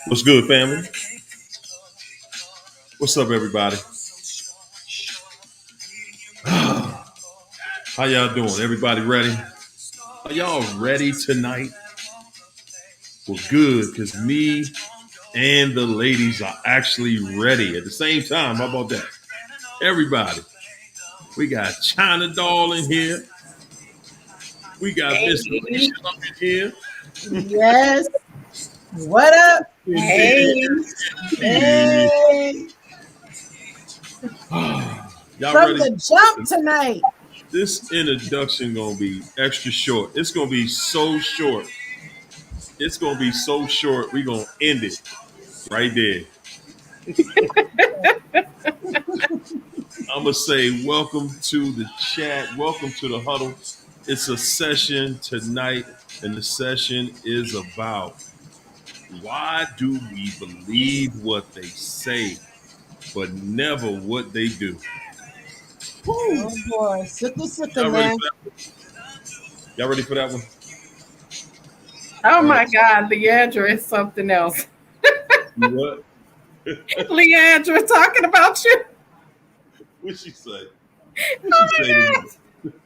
What's good, family? What's up, everybody? How y'all doing? Everybody ready? Are y'all ready tonight? Well, good, because me and the ladies are actually ready at the same time. How about that? Everybody. We got China Doll in here. We got Miss Hey, Alicia up in here. yes. What up? Hey, hey. Y'all From ready? the jump tonight. This introduction gonna be extra short. It's gonna be so short. It's gonna be so short. We gonna end it right there. I'm gonna say welcome to the chat. Welcome to the huddle. It's a session tonight, and the session is about why do we believe what they say, but never what they do. Woo. Oh boy, sicker, Y'all ready man. for that? Y'all ready for that one? Oh All right. my God, Leandra is something else. You what? Leandra talking about you. What she say? What Oh she my say God.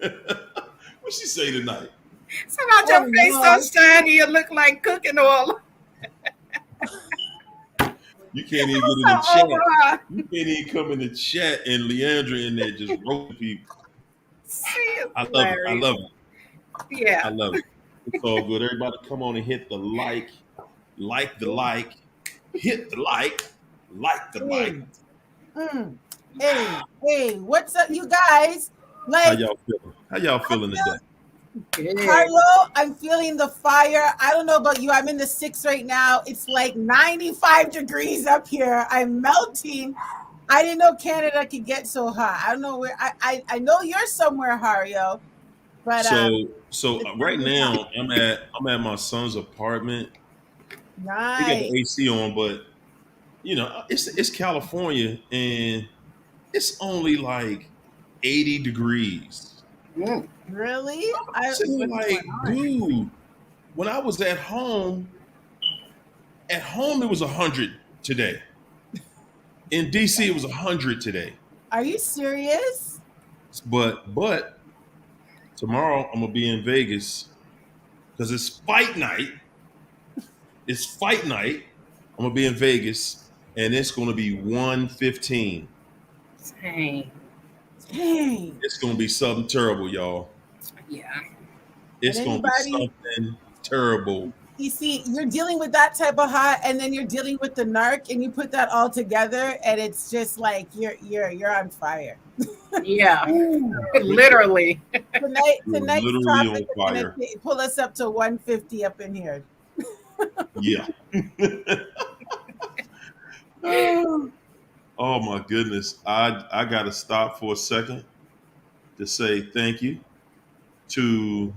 tonight? What she say tonight? Somehow Oh your face so Lord. shiny, you look like cooking oil. You can't even get in the So chat. over. You can't even come in the chat and Leandra in there just roasting people. She is I love it. I hilarious. love it. I Yeah. love it. It's all good. Everybody come on and hit the like the like, hit the like the like. Hey, hey. What's up, you guys? How Like, y'all feeling? How y'all I feeling today? feel Good. Carlo, I'm feeling the fire. I don't know about you. I'm in the six right now. It's like 95 degrees up here. I'm melting. I didn't know Canada could get so hot. I don't know where. I know you're somewhere, Hario, but So it's right really hot. now I'm at my son's apartment. He got Nice. the AC on, but it's California and it's only like 80 degrees. Mm. Really? So What's like, going on? dude, when I was at home it was 100 today. In DC it was 100 today. Are you serious? But tomorrow I'm gonna be in Vegas because it's fight night. It's fight night. I'm gonna be in Vegas and it's gonna be 115. Dang. Dang. It's gonna be something terrible, y'all. Yeah. And It's gonna be anybody, something terrible. you see, you're dealing with that type of hot, and then you're dealing with the narc, and you put that all together, and it's just like you're on fire. Yeah. Ooh, Literally. you're Tonight's literally topic on is gonna fire. pull us up to 150 up in here. Yeah. oh my goodness. I gotta stop for a second to say thank you to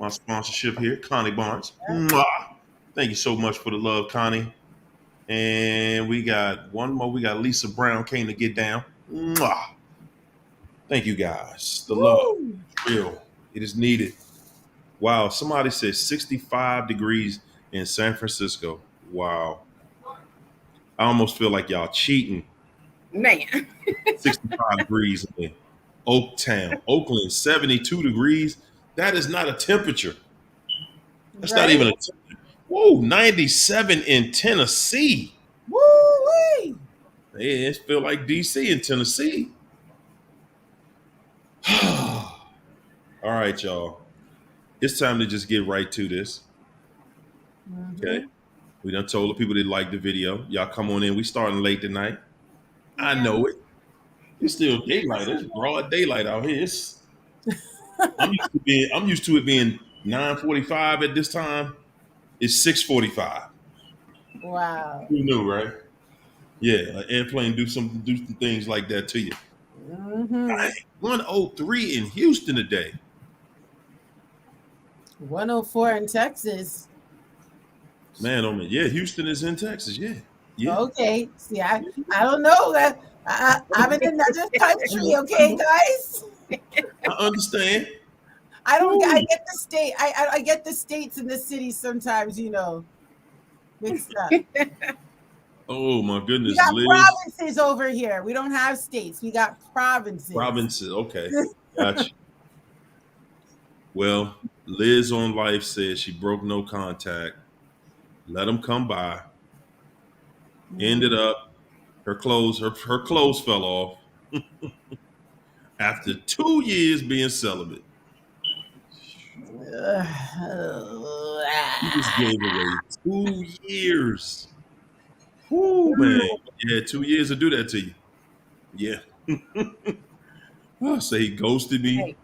my sponsorship here, Connie Barnes. Mwah. Thank you so much for the love, Connie. And we got one more. We got Lisa Brown came to get down. Mwah. Thank you guys. The love Woo! is real. It is needed. Wow. Somebody said 65 degrees in San Francisco. Wow. I almost feel like y'all cheating. Man. 65 degrees in Oaktown, Oakland, 72 degrees. That is not a temperature. That's not Right? even a temperature. Whoa, 97 in Tennessee. Woo! Yeah, it feel like DC in Tennessee. All right, y'all. It's time to just get right to this. Okay. Mm-hmm. We done told the people that like the video. Y'all come on in. We starting late tonight. I Yeah. know it. It's still daylight. It's broad daylight out here. I'm used to it being 9:45 at this time. It's 6:45. Wow. Who knew, right? Yeah, an airplane do some things like that to you. Mm-hmm. 103 in Houston today. 104 in Texas. Man, oh man, yeah, Houston is in Texas. Yeah, yeah. Okay. See, I don't know that. I'm in another country. Okay, guys. I understand. I don't. I Woo. get the state. I get the states and the cities sometimes. mixed up. Oh my We goodness, got Liz. provinces over here. We don't have states. We got provinces. Robinson. Okay, gotcha. Well, Liz on life says she broke no contact. Let them come by. Ended Mm. up her clothes fell off after 2 years being celibate. He just gave away 2 years. Whoo, man. Yeah, 2 years to do that to you. Yeah. I say he ghosted me. Hey,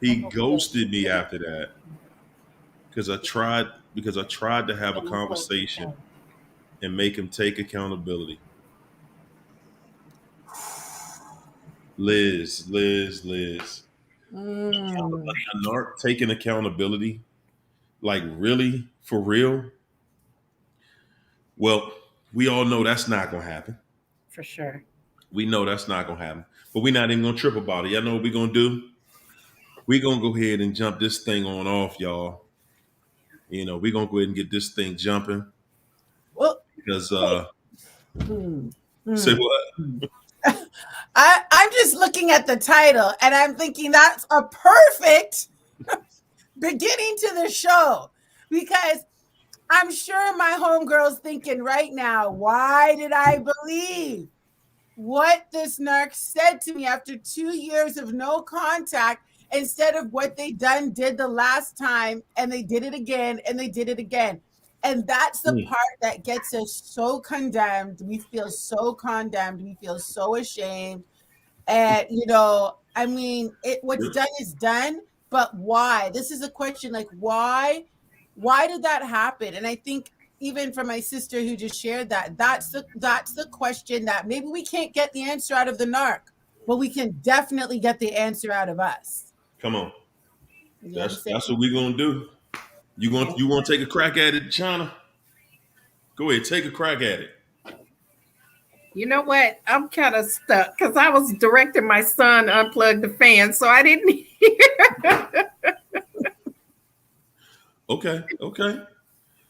He I'm gonna close ghosted this me thing. after that because I tried to have a I'm gonna close this conversation thing. and make him take accountability. Liz. Mm. A narc taking accountability, like really, for real? Well, we all know that's not gonna happen. For sure. We know that's not gonna happen. But we're not even gonna trip about it. Y'all know what we're gonna do? We're gonna go ahead and jump this thing on off, y'all. We're gonna go ahead and get this thing jumping Well, because wait. Mm. say Mm. what? Mm. I'm just looking at the title and I'm thinking that's a perfect beginning to the show because I'm sure my homegirl's thinking right now, why did I believe what this narc said to me after 2 years of no contact instead of what they did the last time and they did it again and they did it again. And that's the Mm, part that gets us so condemned. We feel so condemned. We feel so ashamed. And I mean, what's yep, done is done, but why? This is a question like why did that happen? And I think even for my sister who just shared that, that's the question that maybe we can't get the answer out of the narc, but we can definitely get the answer out of us. come on. You know what I'm That's saying? what we're gonna do. You want to take a crack at it, China? Go ahead, take a crack at it. You know what? I'm kind of stuck because I was directing my son unplug the fan, so I didn't hear. Okay, okay.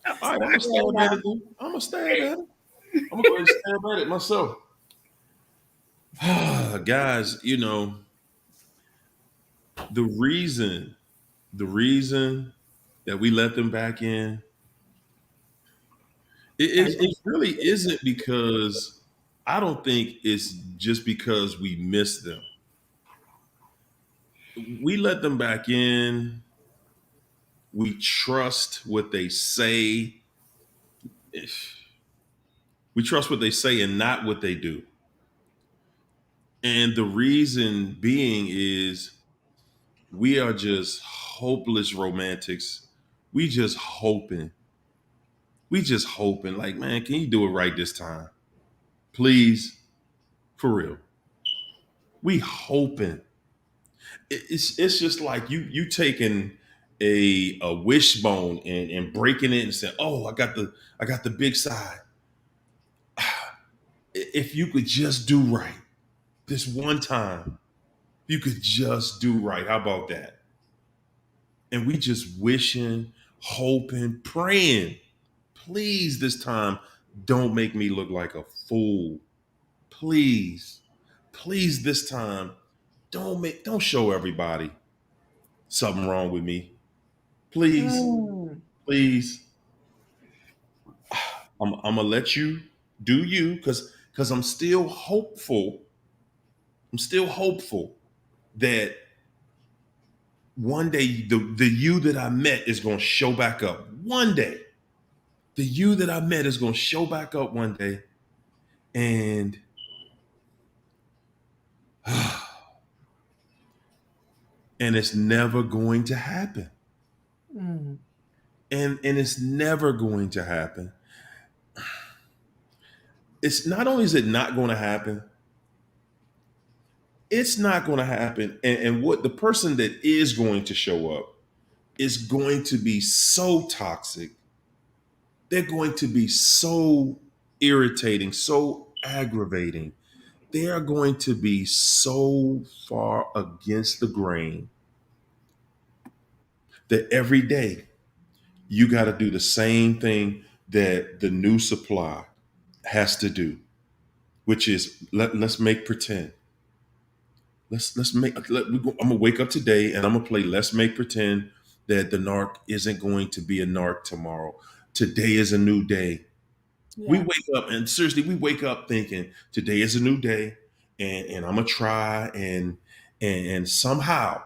I'm All right, I'm sorry. gonna Okay, stab at now. it. Then. I'm gonna stab at it. I'm gonna go ahead and stab at it myself. Guys, the reason the reason that we let them back in, it really isn't because I don't think it's just because we miss them. We let them back in. We trust what they say. We trust what they say and not what they do. And the reason being is we are just hopeless romantics. We just hoping. We just hoping, like, man, can you do it right this time? Please, for real. We hoping. It's just like you taking a wishbone and breaking it and saying, oh, I got the big side. If you could just do right this one time, you could just do right. How about that? And we just wishing, hoping, praying. Please, this time, don't make me look like a fool. Please, please, this time, don't show everybody something wrong with me. Please, Mm. please. I'm gonna let you do you because I'm still hopeful. I'm still hopeful that one day the you that I met is gonna show back up. One day. The you that I met is gonna show back up one day. And and it's never going to happen. Mm. And it's never going to happen. It's not only is it not going to happen, it's not going to happen. And what the person that is going to show up is going to be so toxic. They're going to be so irritating, so aggravating. They are going to be so far against the grain that every day you got to do the same thing that the new supply has to do, which is let's make pretend. Let's make. I'm gonna wake up today and I'm gonna play. Let's make pretend that the narc isn't going to be a narc tomorrow. Today is a new day. We Yeah. wake up and seriously, we wake up thinking today is a new day, and I'm gonna try and somehow,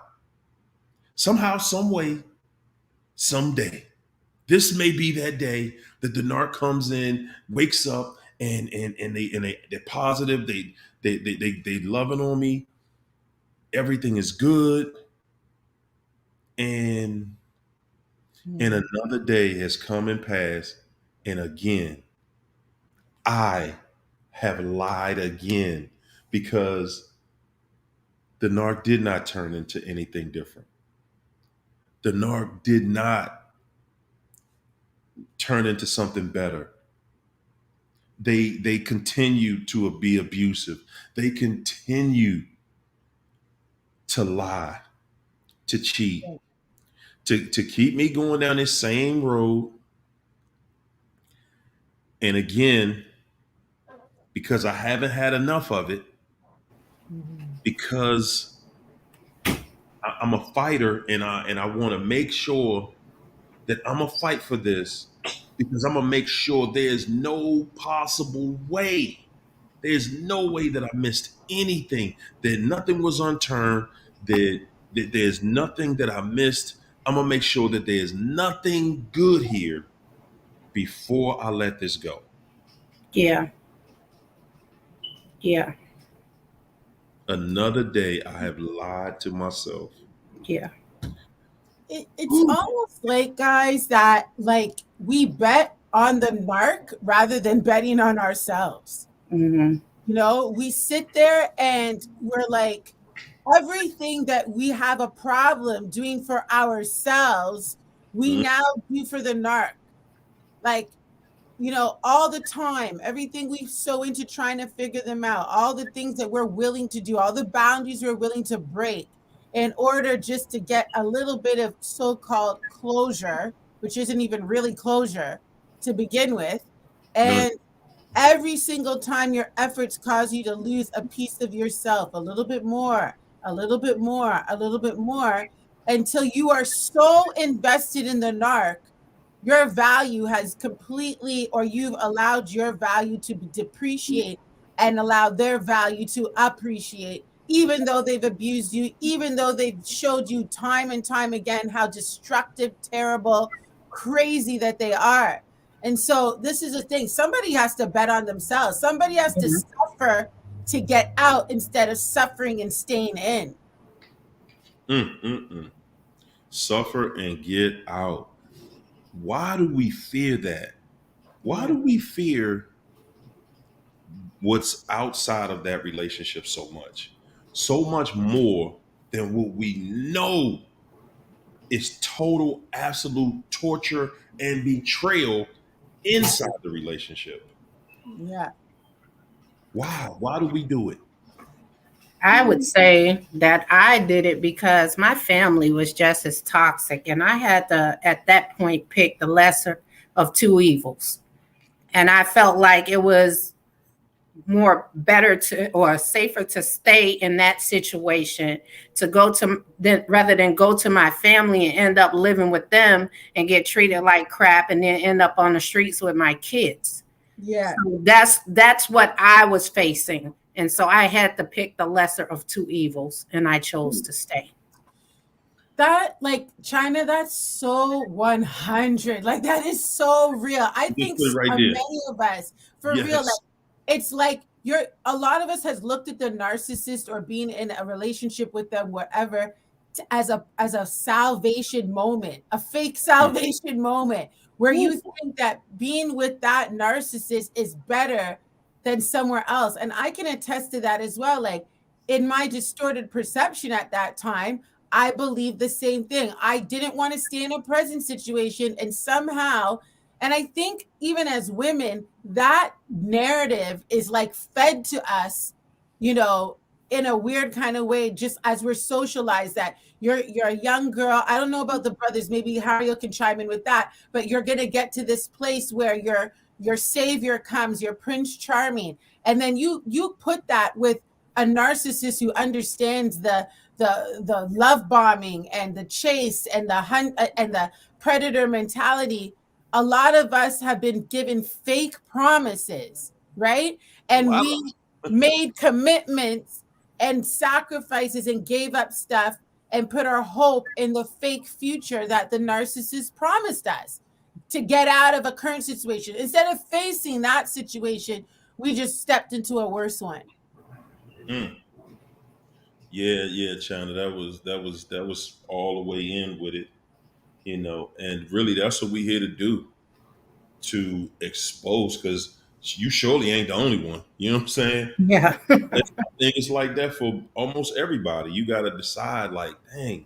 some way, someday, this may be that day that the narc comes in, wakes up, they're positive. They loving on me. Everything is good, and Hmm. another day has come and passed, and again I have lied again because the narc did not turn into anything different. The narc did not turn into something better. They continue to be abusive. They continue to lie, to cheat, to keep me going down this same road. And again, because I haven't had enough of it, Mhm. because I'm a fighter and I want to make sure that I'm gonna fight for this because I'm gonna make sure there's no possible way. There's no way that I missed anything, that nothing was unturned, that there's nothing that I missed. I'm gonna make sure that there's nothing good here before I let this go. Yeah. Yeah. Another day I have lied to myself. Yeah. It's Whew. almost like, guys, that like we bet on the narc rather than betting on ourselves. Hmm. We sit there and we're like, everything that we have a problem doing for ourselves, we Mm, now do for the narc. Like, all the time, everything we so into trying to figure them out, all the things that we're willing to do, all the boundaries we're willing to break in order just to get a little bit of so-called closure, which isn't even really closure to begin with. no, And every single time your efforts cause you to lose a piece of yourself, a little bit more, a little bit more, a little bit more, until you are so invested in the narc, your value has completely, or you've allowed your value to depreciate and allow their value to appreciate, even though they've abused you, even though they've showed you time and time again how destructive, terrible, crazy that they are. And so this is the thing. Somebody has to bet on themselves. Somebody has to Hmm. suffer to get out instead of suffering and staying in. mm, mm, mm. Suffer and get out. Why do we fear that? Why Yeah. do we fear what's outside of that relationship so much? So much more than what we know is total, absolute torture and betrayal inside the relationship. Yeah. Why? Why do we do it? I would say that I did it because my family was just as toxic, and I had to, at that point, pick the lesser of two evils. And I felt like it was more better to or safer to stay in that situation to go to than rather than go to my family and end up living with them and get treated like crap and then end up on the streets with my kids. Yeah. So that's what I was facing. And so I had to pick the lesser of two evils and I chose to stay. That, like, China, that's so 100. Like, that is so real. I Just think put it right there. many of us, for real, Yes. like, it's like a lot of us has looked at the narcissist or being in a relationship with them, whatever, as a salvation moment, a fake Mm. salvation moment, where you Woo. think that being with that narcissist is better than somewhere else. And I can attest to that as well. Like, in my distorted perception at that time, I believe the same thing. I didn't want to stay in a present situation. And somehow, and I think even as women, that narrative is like fed to us, you know, in a weird kind of way, just as we're socialized that you're a young girl. I don't know about the brothers, maybe Hario can chime in with that, but you're gonna get to this place where your savior comes, your Prince Charming, and then you put that with a narcissist who understands the love bombing and the chase and the hunt and the predator mentality. A lot of us have been given fake promises, right? And Wow. we made commitments and sacrifices and gave up stuff and put our hope in the fake future that the narcissist promised us to get out of a current situation. Instead of facing that situation, we just stepped into a worse one. Mm. Yeah, yeah, China. That was all the way in with it, and really that's what we here to do, to expose, because you surely ain't the only one. You know what I'm saying? Yeah. It's, I think it's like that for almost everybody. You got to decide, like, dang,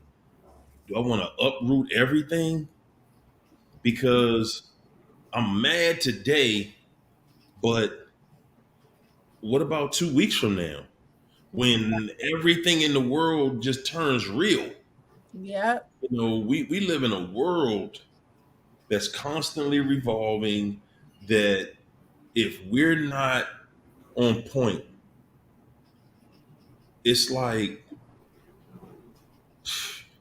do I want to uproot everything because I'm mad today, but what about 2 weeks from now when everything in the world just turns real? Yeah. We live in a world that's constantly revolving, that if we're not on point, it's like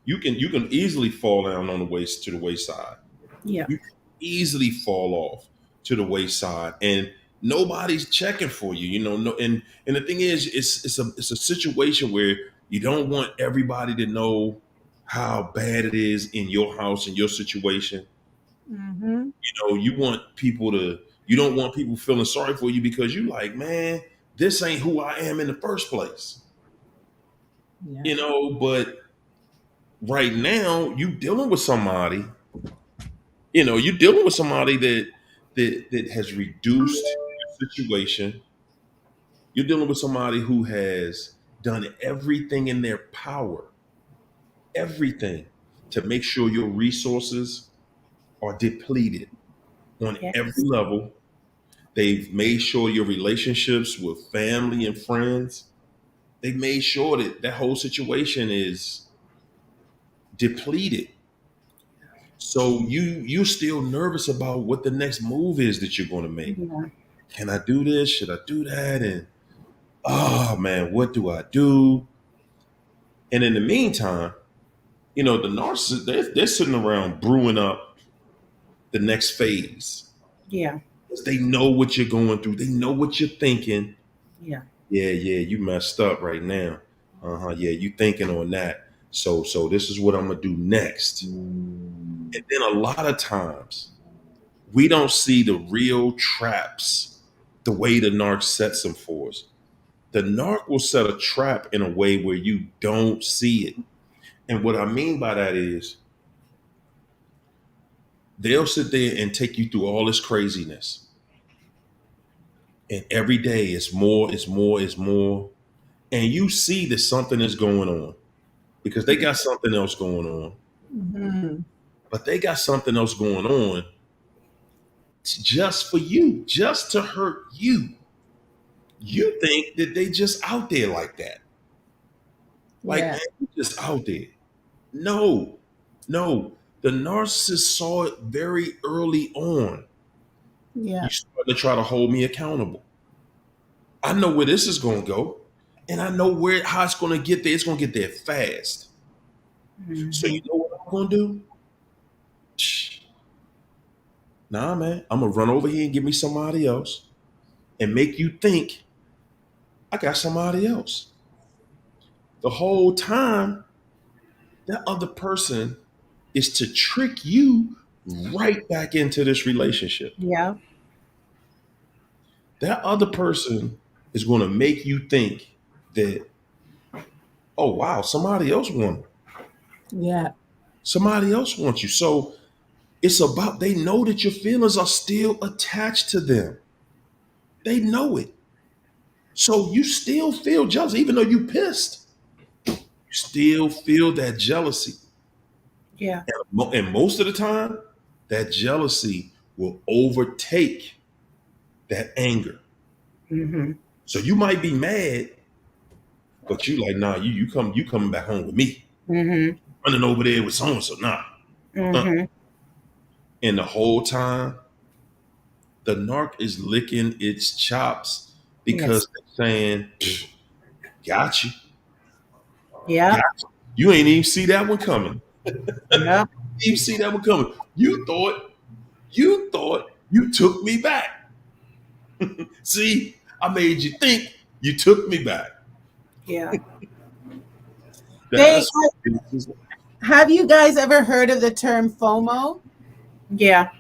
you can easily fall down on the waist to the wayside. Yeah. You can easily fall off to the wayside, and nobody's checking for you. No, and the thing is, it's a situation where you don't want everybody to know how bad it is in your house, in your situation. Mm-hmm. You don't want people feeling sorry for you because you like, man, this ain't who I am in the first place. Yeah. But right now you're dealing with somebody that has reduced your situation. You're dealing with somebody who has done everything in their power, everything, to make sure your resources are depleted on every Yes. level. They've made sure your relationships with family and friends, they've made sure that whole situation is depleted. So you're still nervous about what the next move is that you're going to make. Yeah. Can I do this? Should I do that? And oh man, what do I do? And in the meantime, the narcissists, they're sitting around brewing up the next phase. Yeah. They know what you're going through. They know what you're thinking. Yeah. Yeah, yeah, you messed up right now. Uh-huh. Yeah, you thinking on that. So this is what I'm gonna do next. And then a lot of times we don't see the real traps the way the narc sets them for us. The narc will set a trap in a way where you don't see it. And what I mean by that is they'll sit there and take you through all this craziness. And every day it's more, it's more, it's more. And you see that something is going on because they got something else going on. Mm-hmm. But they got something else going on just for you, just to hurt you. You think that they just out there like that. Like, Yeah. man, you just out there. No, no. The narcissist saw it very early on. Yeah. You starting to try to hold me accountable. I know where this is going to go, and I know how it's going to get there. It's going to get there fast. So Mhm. you know what I'm going to do? Nah, man. I'm gonna run over here and give me somebody else, and make you think I got somebody else. The whole time, that other person is to trick you right back into this relationship. Yeah. That other person is going to make you think that, oh wow, somebody else wants, Yeah. somebody else wants you. So it's about, they know that your feelings are still attached to them. They know it. So you still feel jealous, even though you pissed. You still feel that jealousy. Yeah. And most of the time, that jealousy will overtake that anger. Hmm. So you might be mad, But you like, nah, you coming back home with me. Mm-hmm. Running over there with so and so, nah. Mm-hmm. And the whole time, the narc is licking its chops Yes. because they're saying, got you. Got Yep. you. You ain't even see that one coming. Yep. You see that one coming. You thought you took me back. See, I made you think you took me back. Yeah. They That's have you guys ever heard of the term FOMO? Yeah.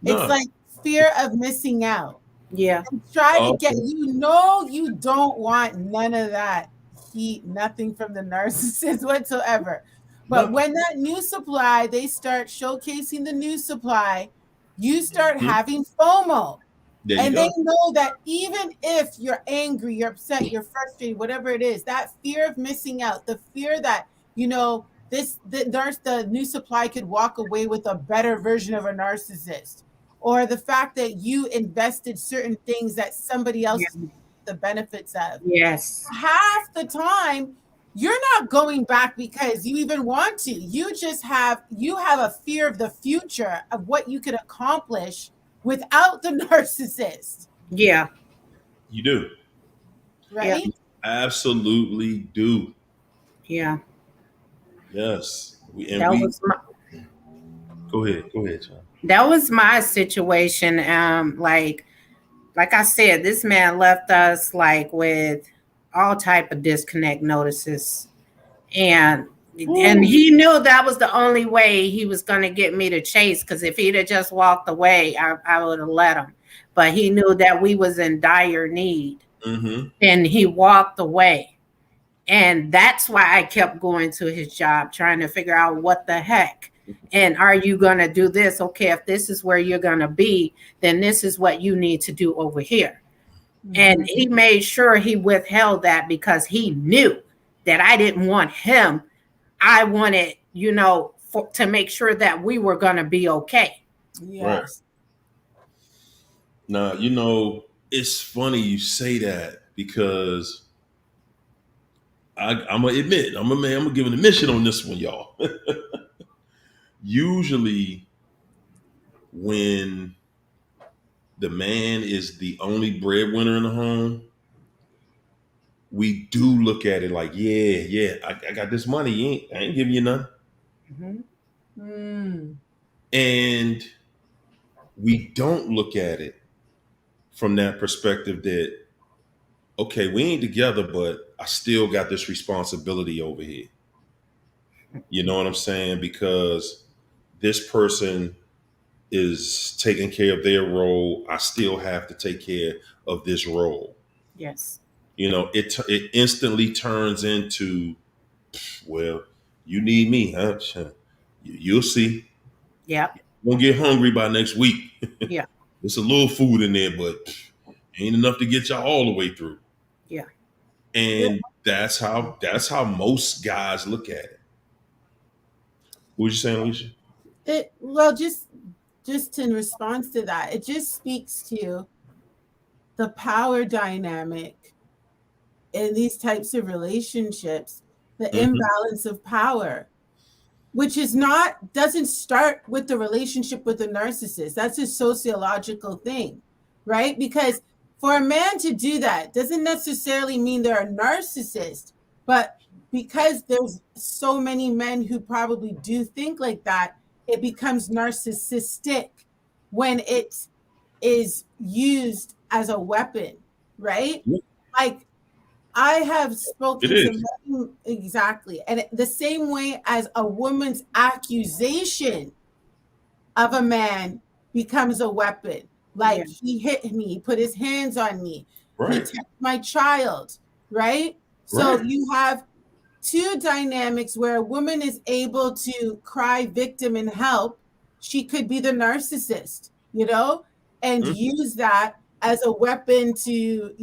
It's no. like fear of missing out. Yeah. Try to get, Okay. you don't want none of that heat, nothing from the narcissist whatsoever. But Nothing. when that new supply, they start showcasing the new supply, you start Hmm? having FOMO. There you And they go. know that even if you're angry, you're upset, you're frustrated, whatever it is, that fear of missing out, the fear that, the new supply could walk away with a better version of a narcissist, or the fact that you invested certain things that somebody else Yeah. is the benefits of. Yes. Half the time, you're not going back because you even want to. You have a fear of the future of what you could accomplish without the narcissist, Yeah. You do. Yeah. right? Absolutely do. Yeah. Yes. And That we was my go ahead. Go ahead, John. that was my situation. Like I said, this man left us like with all type of disconnect notices, and Woo. he knew that was the only way he was going to get me to chase. Because if he'd have just walked away, I would have let him. But he knew that we was in dire need, Mm-hmm. and he walked away. And that's why I kept going to his job, trying to figure out what the heck. And are you going to do this? Okay, if this is where you're going to be, then this is what you need to do over here. And Mhm. he made sure he withheld that because he knew that I didn't want him. I wanted, to make sure that we were going to be okay. Right. Yes. Now, it's funny you say that because I'm gonna admit, I'm gonna give an admission on this one, y'all. Usually, when the man is the only breadwinner in the home, we do look at it like, yeah, I got this money. I ain't giving you none. Mhm. Mm. And we don't look at it from that perspective that, okay, we ain't together, but I still got this responsibility over here. You know what I'm saying? Because this person is taking care of their role. I still have to take care of this role. Yes. It instantly turns into, well, you need me, huh? You'll see. Yep. Won't get hungry by next week. Yeah. There's a little food in there, but ain't enough to get y'all all the way through. Yeah. And that's how most guys look at it. What you saying, Alicia? Well, just in response to that, it just speaks to the power dynamic in these types of relationships, the Hmm. imbalance of power, which doesn't start with the relationship with the narcissist. That's a sociological thing, right? Because for a man to do that doesn't necessarily mean they're a narcissist, but because there's so many men who probably do think like that, it becomes narcissistic when it is used as a weapon, right? Like, I have It spoken to is. men exactly, and the same way as a woman's accusation of a man becomes a weapon. Yeah. Like, he hit me, he put his hands on me, he Right. touched my child, right? So Right. you have two dynamics where a woman is able to cry victim and help. She could be the narcissist, and Mhm. use that as a weapon to,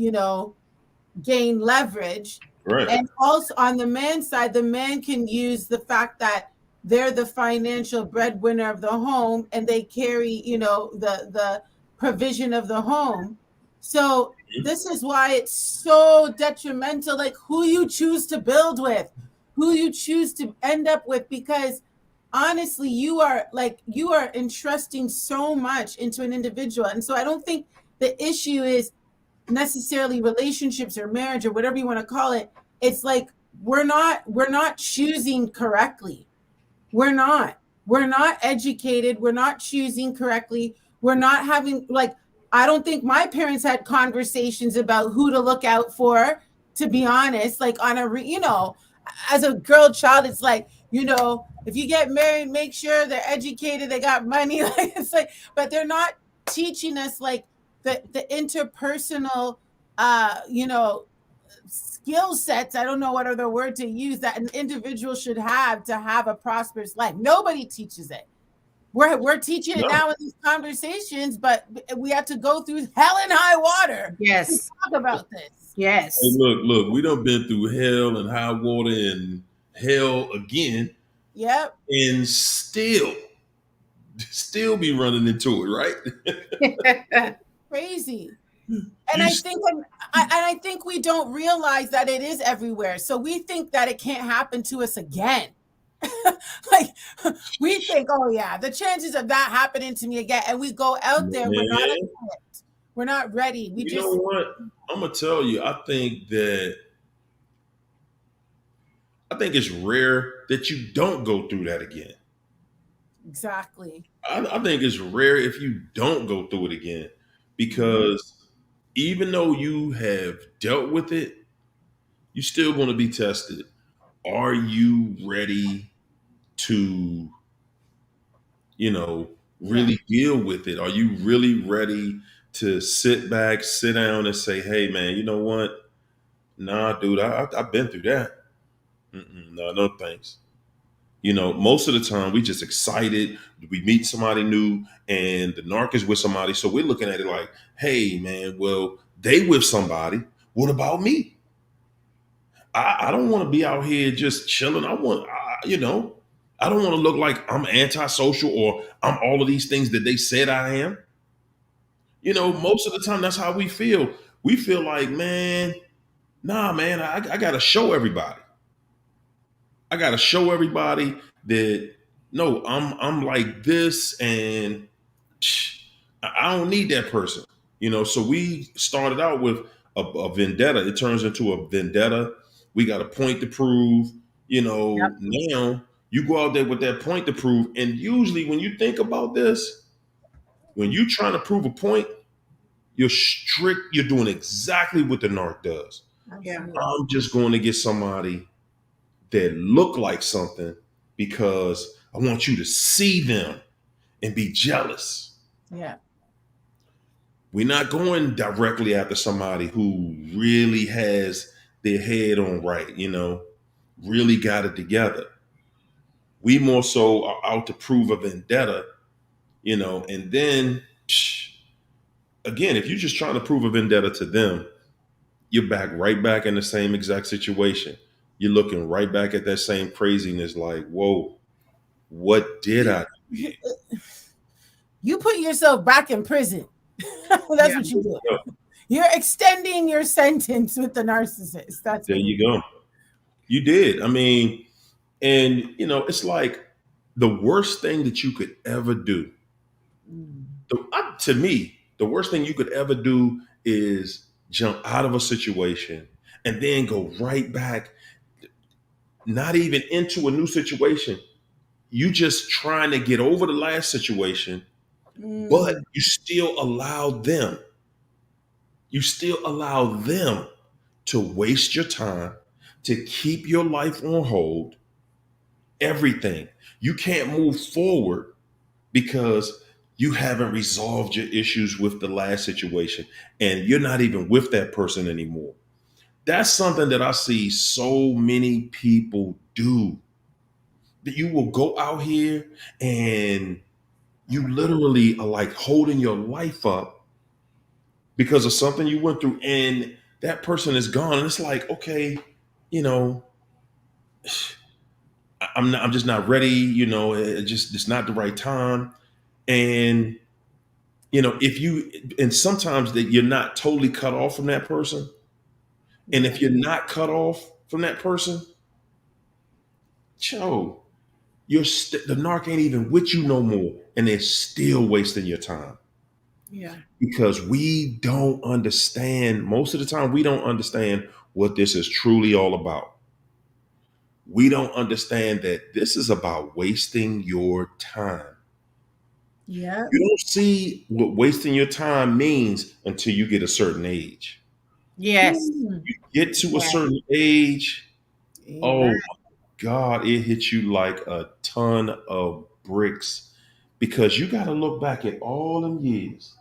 gain leverage. Right. And also on the man side, the man can use the fact that they're the financial breadwinner of the home and they carry, the provision of the home. So this is why it's so detrimental, like who you choose to build with, who you choose to end up with, because honestly, you are entrusting so much into an individual. And so I don't think the issue is necessarily relationships or marriage or whatever you want to call it. It's like we're not choosing correctly. We're not. We're not educated. We're not choosing correctly. We're not having, like, I don't think my parents had conversations about who to look out for, to be honest. Like, on a, as a girl child, it's like, if you get married, make sure they're educated, they got money. Like, it's like, but they're not teaching us, like, the interpersonal, you know, skill sets. I don't know what other word to use that an individual should have to have a prosperous life. Nobody teaches it. We're teaching it No. now in these conversations, but we have to go through hell and high water to Yes. talk about this. Hey, Yes. look, we done been through hell and high water and hell again, Yep, and still be running into it, right? crazy. And You I think I think we don't realize that it is everywhere. So we think that it can't happen to us again. Like, we think, oh yeah, the chances of that happening to me again, and we go out there, we're not man, equipped, we're not ready. We you know just what? I'm gonna tell you. I think it's rare that you don't go through that again. exactly. I think it's rare if you don't go through it again, Mhm. because even though you have dealt with it, you're still going to be tested. Are you ready to, you know, Yeah. really deal with it? Are you really ready to sit back, sit down, and say, "Hey, man, you know what? Nah, dude, I've been through that. No, no, thanks." Most of the time we just excited. We meet somebody new, and the narc is with somebody, so we're looking at it like, "Hey, man, well, they with somebody. What about me? I don't want to be out here just chilling. I don't want to look like I'm antisocial or I'm all of these things that they said I am." Most of the time that's how we feel. We feel like, man, nah, man, I got to show everybody. I got to show everybody that no, I'm like this, and I don't need that person. So we started out with a vendetta. It turns into a vendetta. We got a point to prove. Yep. Now you go out there with that point to prove, and usually when you think about this, when you're trying to prove a point, you're strict. You're doing exactly what the narc does. Yeah. Absolutely. I'm just going to get somebody that look like something because I want you to see them and be jealous. Yeah. We're not going directly after somebody who really has their head on right, really got it together. We more so are out to prove a vendetta, and then again, if you're just trying to prove a vendetta to them, you're back right back in the same exact situation. You're looking right back at that same craziness, like, whoa, what did You I do here? you put yourself back in prison. That's Yeah. what you do. There You're extending your sentence with the narcissist. That's what it you is. go. You did. I mean, and it's like the worst thing that you could ever do. Mm. To me, the worst thing you could ever do is jump out of a situation and then go right back, not even into a new situation. You just trying to get over the last situation, but Mm. you still allow them to waste your time, to keep your life on hold, everything. You can't move forward because you haven't resolved your issues with the last situation, and you're not even with that person anymore. That's something that I see so many people do. That you will go out here and you literally are like holding your life up because of something you went through, and that person is gone. And it's like, okay, you know, I'm just not ready. It's not the right time. And If you, and sometimes that you're not totally cut off from that person. And Yeah. if you're not cut off from that person, Joe, the narc ain't even with you no more, and they're still wasting your time Yeah. because we don't understand. Most of the time, we don't understand what this is truly all about. We don't understand that this is about wasting your time. Yeah. You don't see what wasting your time means until you get a certain age. Yes. Mm. Get to a Yes. certain age, Amen. oh God, it hits you like a ton of bricks because you got to look back at all them years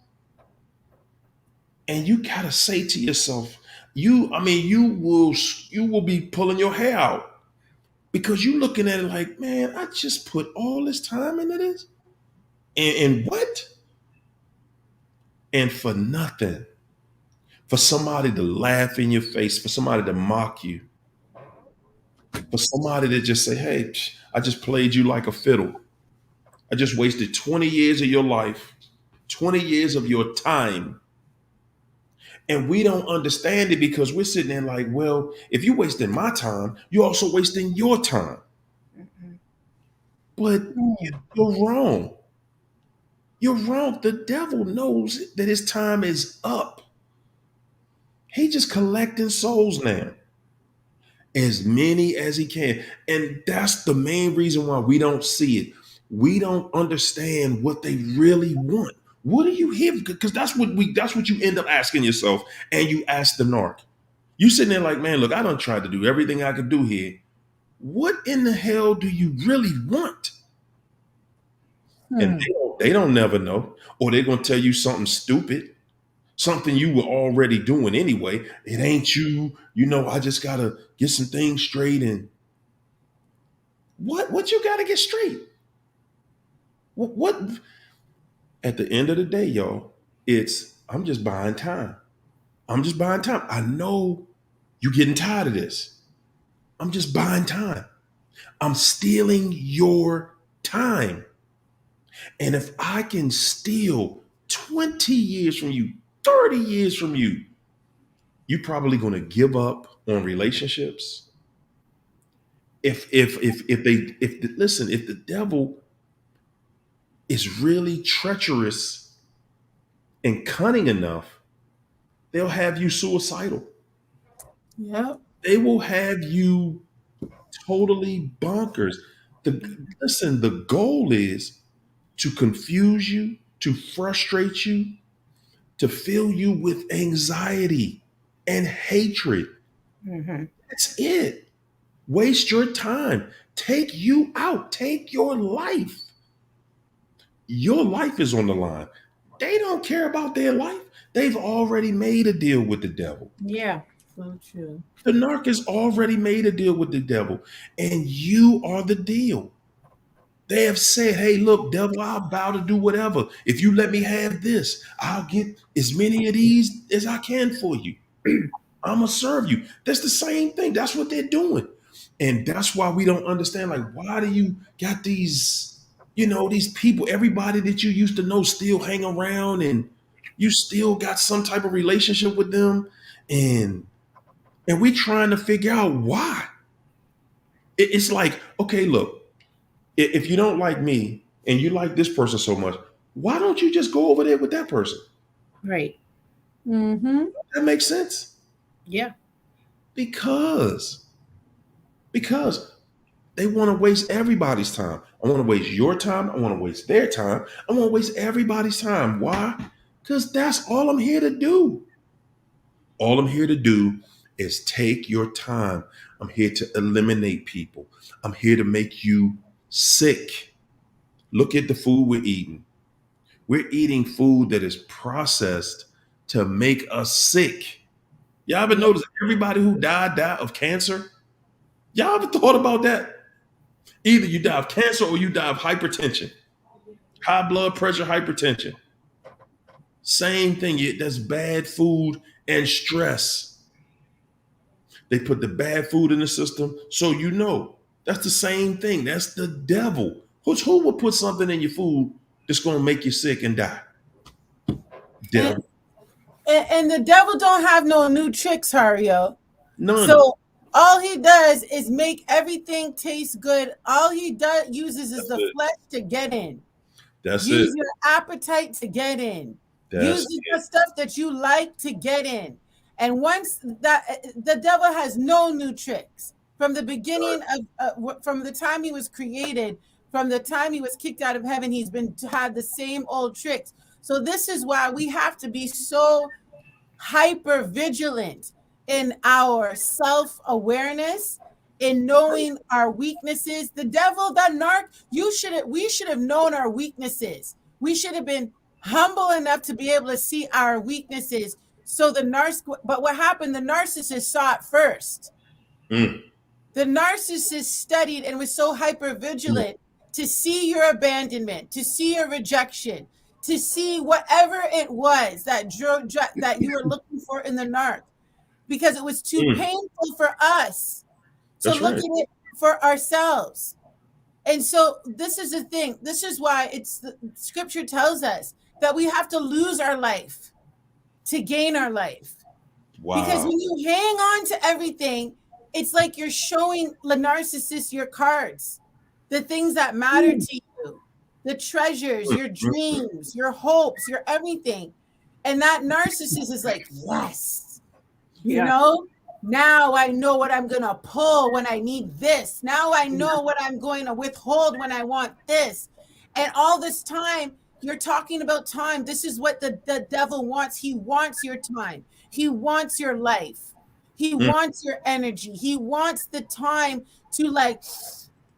and you got to say to yourself, you will be pulling your hair out because you looking at it like, man, I just put all this time into this and what? And for nothing, for somebody to laugh in your face, for somebody to mock you, for somebody to just say, hey, I just played you like a fiddle. I just wasted 20 years of your life, 20 years of your time. And we don't understand it because we're sitting there like, well, if you're wasting my time, you're also wasting your time. Mhm. But Mm. you're wrong. You're wrong. The devil knows that his time is up. He just collecting souls now, as many as he can. And that's the main reason why we don't see it. We don't understand what they really want. What are you here? Because that's what you end up asking yourself, and you ask the narc. You sitting there like, man, look, I done tried to do everything I could do here. What in the hell do you really want? And Hmm. they don't never know. Or they're gonna tell you something stupid, something you were already doing anyway. It ain't you, I just gotta get some things straight. And what you gotta get straight? What at the end of the day, y'all, it's I'm just buying time. I'm just buying time. I know you getting tired of this. I'm just buying time. I'm stealing your time. And if I can steal 20 years from you, 30 years from you, you're probably going to give up on relationships. If the devil is really treacherous and cunning enough, they'll have you suicidal. Yep. They will have you totally bonkers. The goal is to confuse you, to frustrate you, to fill you with anxiety and hatred. Mhm. That's it. Waste your time. Take you out. Take your life. Your life is on the line. They don't care about their life. They've already made a deal with the devil. Yeah. So true. The narc has already made a deal with the devil, and you are the deal. They have said, hey, look, devil, I'll bow to do whatever. If you let me have this, I'll get as many of these as I can for you. I'm gonna serve you. That's the same thing. That's what they're doing. And that's why we don't understand. Like, why do you got these people, everybody that you used to know still hang around and you still got some type of relationship with them? And we trying to figure out why. It's like, okay, look, if you don't like me and you like this person so much, why don't you just go over there with that person? Right. Mm-hmm. That makes sense. Yeah. Because because they want to waste everybody's time. I want to waste your time. I want to waste their time. I want to waste everybody's time. Why? Because that's all I'm here to do. All I'm here to do is take your time. I'm here to eliminate people. I'm here to make you sick. Look at the food we're eating. We're eating food that is processed to make us sick. Y'all ever Yep. notice everybody who died of cancer? Y'all ever thought about that? Either you die of cancer or you die of hypertension, high blood pressure, hypertension. Same thing. That's bad food and stress. They put the bad food in the system, so that's the same thing. That's the devil. Who would put something in your food that's going to make you sick and die? And, Devil. and the devil don't have no new tricks, Hario. None. So all he does is make everything taste good. All he does uses is That's the it. flesh to get in. That's it. Use your appetite to get in. That's Use it. the stuff that you like to get in. And once that the devil has no new tricks from the beginning of from the time he was created, from the time he was kicked out of heaven, he's been had the same old tricks. So this is why we have to be so hyper vigilant in our self awareness, in knowing our weaknesses. The devil, that narc, we should have known our weaknesses. We should have been humble enough to be able to see our weaknesses. So but what happened? The narcissist saw it first. Mm, The narcissist studied and was so hyper mm, vigilant to see your abandonment, to see your rejection, to see whatever it was that you were looking for in the narc, because it was too mm. painful for us to That's look right. at it for ourselves. And so this is the thing. This is why it's the scripture tells us that we have to lose our life to gain our life. Because Wow. when you hang on to everything, it's like you're showing the narcissist your cards, the things that matter Mm, to you, the treasures, mm, your mm. dreams, your hopes, your everything. And that narcissist is like, yes, you Yeah. know, now I know what I'm going to pull when I need this. Now I Yeah. know what I'm going to withhold when I want this. And all this time, you're talking about time. This is what the devil wants. He wants your time. He wants your life. He Mm. wants your energy. He wants the time to like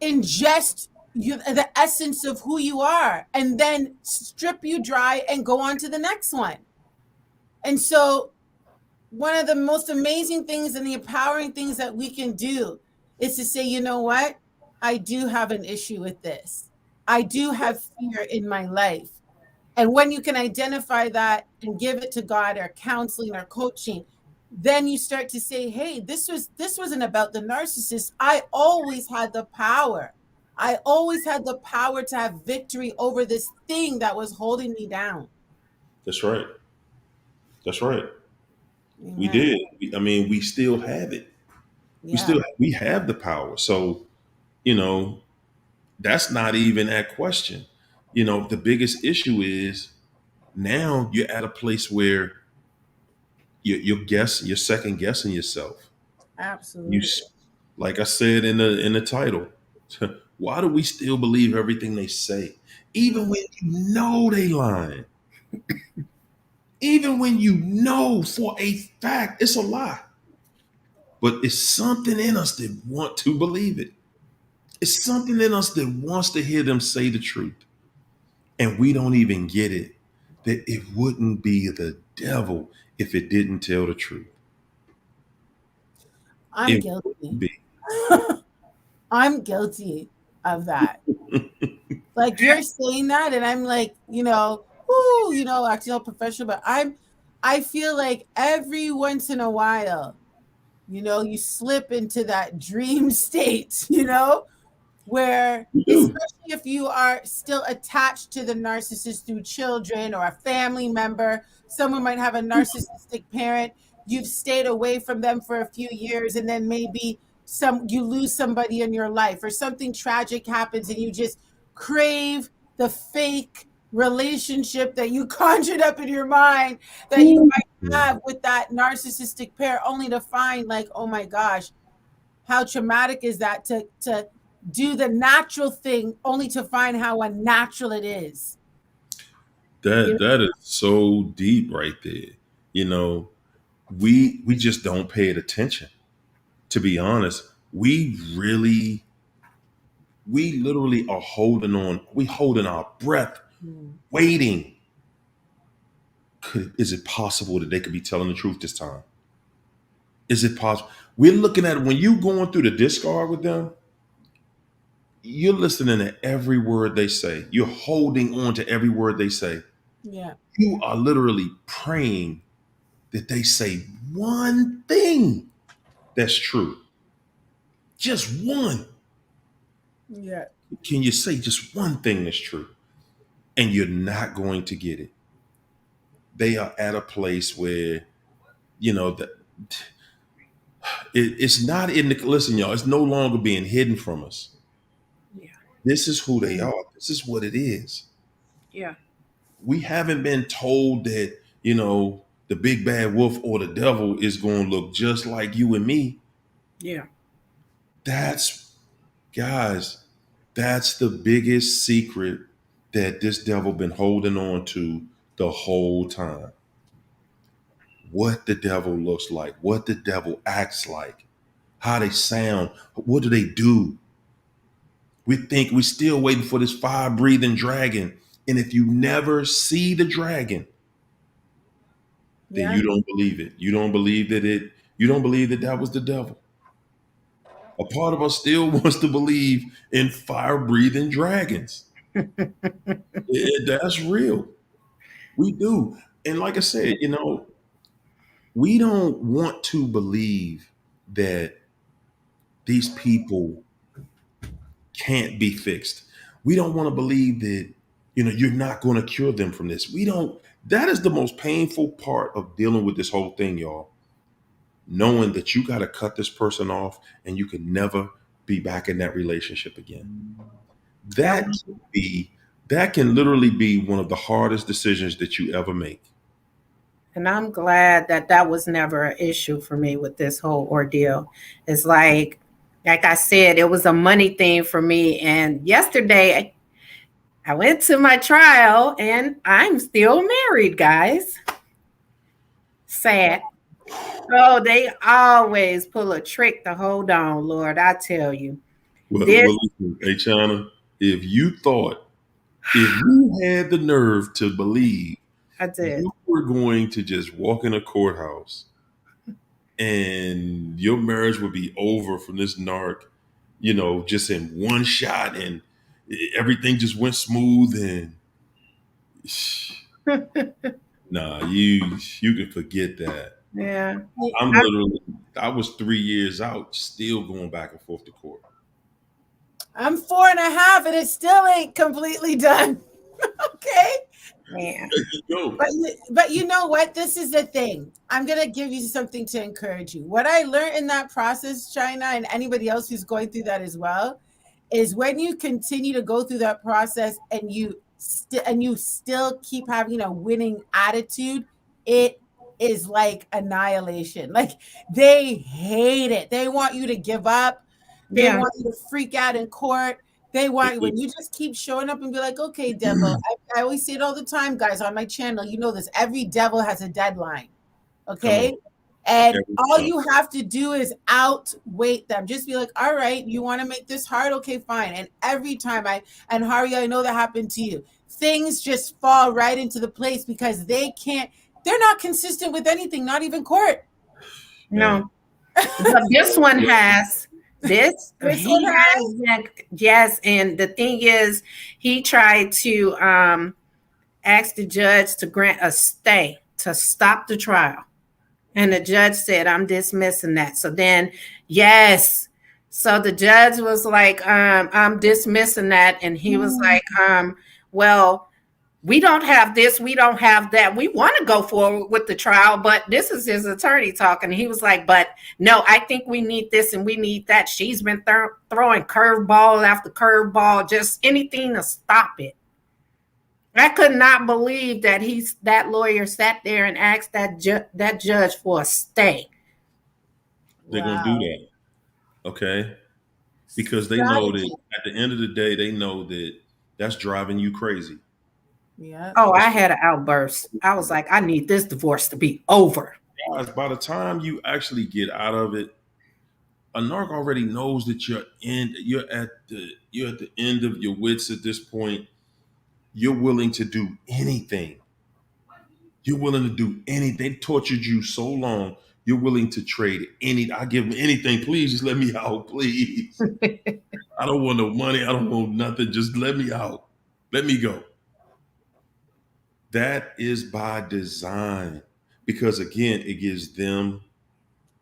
ingest the essence of who you are and then strip you dry and go on to the next one. And so one of the most amazing things and the empowering things that we can do is to say, you know what? I do have an issue with this. I do have fear in my life. And when you can identify that and give it to God or counseling or coaching, then you start to say, hey, this wasn't about the narcissist. I always had the power. I always had the power to have victory over this thing that was holding me down. That's right. That's right. We Amen. did. I mean, we still have it. Yeah, We have the power. So, you know, that's not even that question. The biggest issue is now you're at a place where you're second guessing yourself. You, absolutely. s- like I said in the title, why do we still believe everything they say, even when you know they lying, even when you know for a fact it's a lie, but it's something in us that want to believe it. It's something in us that wants to hear them say the truth, and we don't even get it. That it wouldn't be the devil if it didn't tell the truth. I'm It wouldn't guilty. be. I'm guilty of that. Like you're saying that, and I'm like, acting all professional, but I feel like every once in a while, you slip into that dream state, where We do. especially if you are still attached to the narcissist through children or a family member, someone might have a narcissistic parent, you've stayed away from them for a few years, and then maybe you lose somebody in your life or something tragic happens and you just crave the fake relationship that you conjured up in your mind that you Ooh. might have with that narcissistic pair, only to find like, oh my gosh, how traumatic is that to do the natural thing only to find how unnatural it is. That You that is so deep right there. You know, we just don't pay it attention. To be honest, we literally are holding on. We holding our breath, know? waiting. Is it possible that they could be telling the truth this time? Is it possible? We're looking at it when you going through the discard with them. You're listening to every word they say. You're holding on to every word they say. Yeah, You are literally praying that they say one thing that's true. Just one. yeah, Can you say just one thing that's true? And you're not going to get it. they are at a place where, you know, that it's not in the, listen, y'all, it's no longer being hidden from us. Yeah. This is who they Mm. are. This is what it is. Yeah. We haven't been told that, you know, the big bad wolf or the devil is going to look just like you and me. Yeah. That's, guys, that's the biggest secret that this devil been holding on to the whole time. What the devil looks like, what the devil acts like, how they sound, what do they do? We think we still waiting for this fire breathing dragon. And if you never see the dragon, then Yeah. you don't believe it. You don't believe that you don't believe that that was the devil. A part of us still wants to believe in fire breathing dragons. That's real. We do. And like I said, you know, we don't want to believe that these people can't be fixed. We don't want to believe that, you know, you're not going to cure them from this. We don't. That is the most painful part of dealing with this whole thing, y'all. Knowing that you got to cut this person off and you can never be back in that relationship again. That That was, can be, that can literally be one of the hardest decisions that you ever make. and I'm glad that that was never an issue for me with this whole ordeal. It's like I said, it was a money thing for me. And yesterday, I went to my trial, and I'm still married, guys. Sad. Oh, they always pull a trick to hold on, Lord. I tell you, this Listen, hey, China, if you thought, if you had the nerve to believe I did. you were going to just walk in a courthouse and your marriage would be over from this narc, you know, just in one shot and everything just went smooth and nah, you can forget that. Yeah. I'm I, literally, I was 3 years out, still going back and forth to court. I'm 4.5 and it still ain't completely done. Okay. man. There you go. But you know what? This is the thing. I'm gonna give you something to encourage you. What I learned in that process, China, and anybody else who's going through that as well, is when you continue to go through that process and you still keep having a winning attitude, it is like annihilation. Like they hate it. They want you to give up. They Yeah. want you to freak out in court. They want when you just keep showing up and be like, okay, devil. I always say it all the time, guys, on my channel. You know this. Every devil has a deadline. Come on. Okay. And Every all time. you have to do is outweight them. Just be like, all right, you want to make this hard? Okay, fine. And every time and Hari, I know that happened to you. Things just fall right into the place because they're not consistent with anything, not even court. Man. No. But this one has this. This one He has. has that. Yes. And the thing is, he tried to ask the judge to grant a stay to stop the trial. And the judge said, I'm dismissing that. So then, yes. So the judge was like, I'm dismissing that. And he was like, well, we don't have this, we don't have that. We want to go forward with the trial, but this is his attorney talking. He was like, but no, I think we need this and we need that. She's been throwing curveball after curveball, just anything to stop it. I could not believe that that lawyer sat there and asked that judge for a stay. They're going to do Wow. that. Okay. Because they know that Strategy. at the end of the day, they know that that's driving you crazy. Yeah. Oh, That's I had an outburst. I was like, I need this divorce to be over. guys, by the time you actually get out of it, a narc already knows that you're at the end of your wits at this point. You're willing to do anything. You're willing to do anything. They tortured you so long. You're willing to trade I give them anything. Please just let me out, please. I don't want no money. I don't want nothing. Just let me out. Let me go. That is by design. Because again, it gives them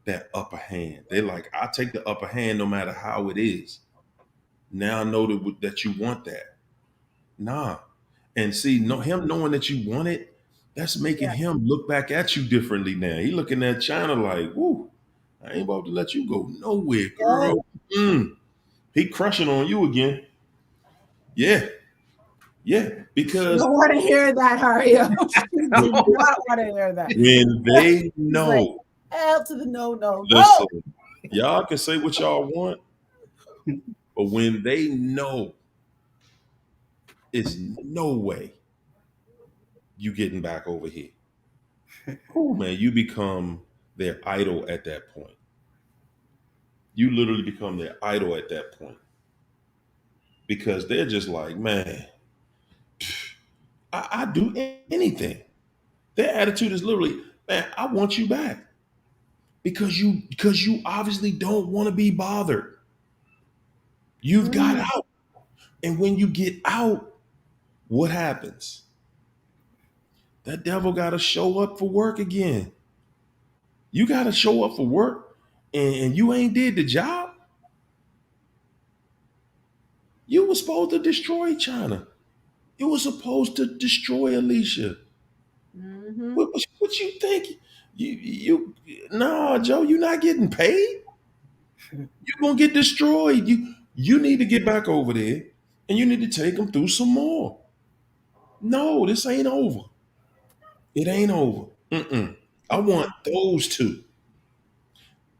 that upper hand. They're like, I take the upper hand no matter how it is. Now I know that you want that. Nah. And see, him knowing that you want it, That's making Yeah. him look back at you differently now. He looking at China like, woo, I ain't about to let you go nowhere, Yeah. girl. He crushing on you again. Yeah, yeah. She Because don't want to hear that, Hario. She when, do not want to hear that. when they He's like, know, hell to the no, no, listen, no. y'all can say what y'all want, but when they know it's no way you getting back over here, oh man, you become their idol at that point. You literally become their idol at that point because they're just like, man, I do anything. Their attitude is literally, man, I want you back because you obviously don't want to be bothered. You've got Mm, out, and when you get out, what happens? That devil got to show up for work again. You got to show up for work, and you ain't did the job. You were supposed to destroy China. You were supposed to destroy Alicia. mm-hmm. What you think? No, Joe, you're not getting paid. You're gonna get destroyed. You need to get back over there, and you need to take them through some more. No, this ain't over. It ain't over. Mm-mm. I want those two.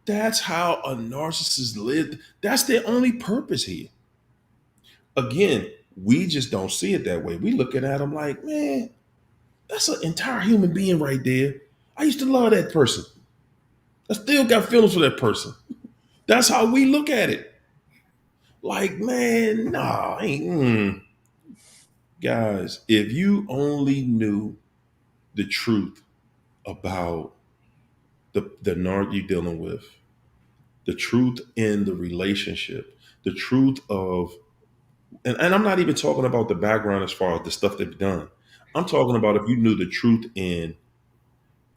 That's how a narcissist live. That's their only purpose here. Again, we just don't see it that way. We looking at them like, man, that's an entire human being right there. I used to love that person. I still got feelings for that person. That's how we look at it. Like, man, nah, ain't. Guys, if you only knew the truth about the narc you're dealing with, the truth in the relationship, the truth of, and I'm not even talking about the background as far as the stuff they've done. I'm talking about if you knew the truth in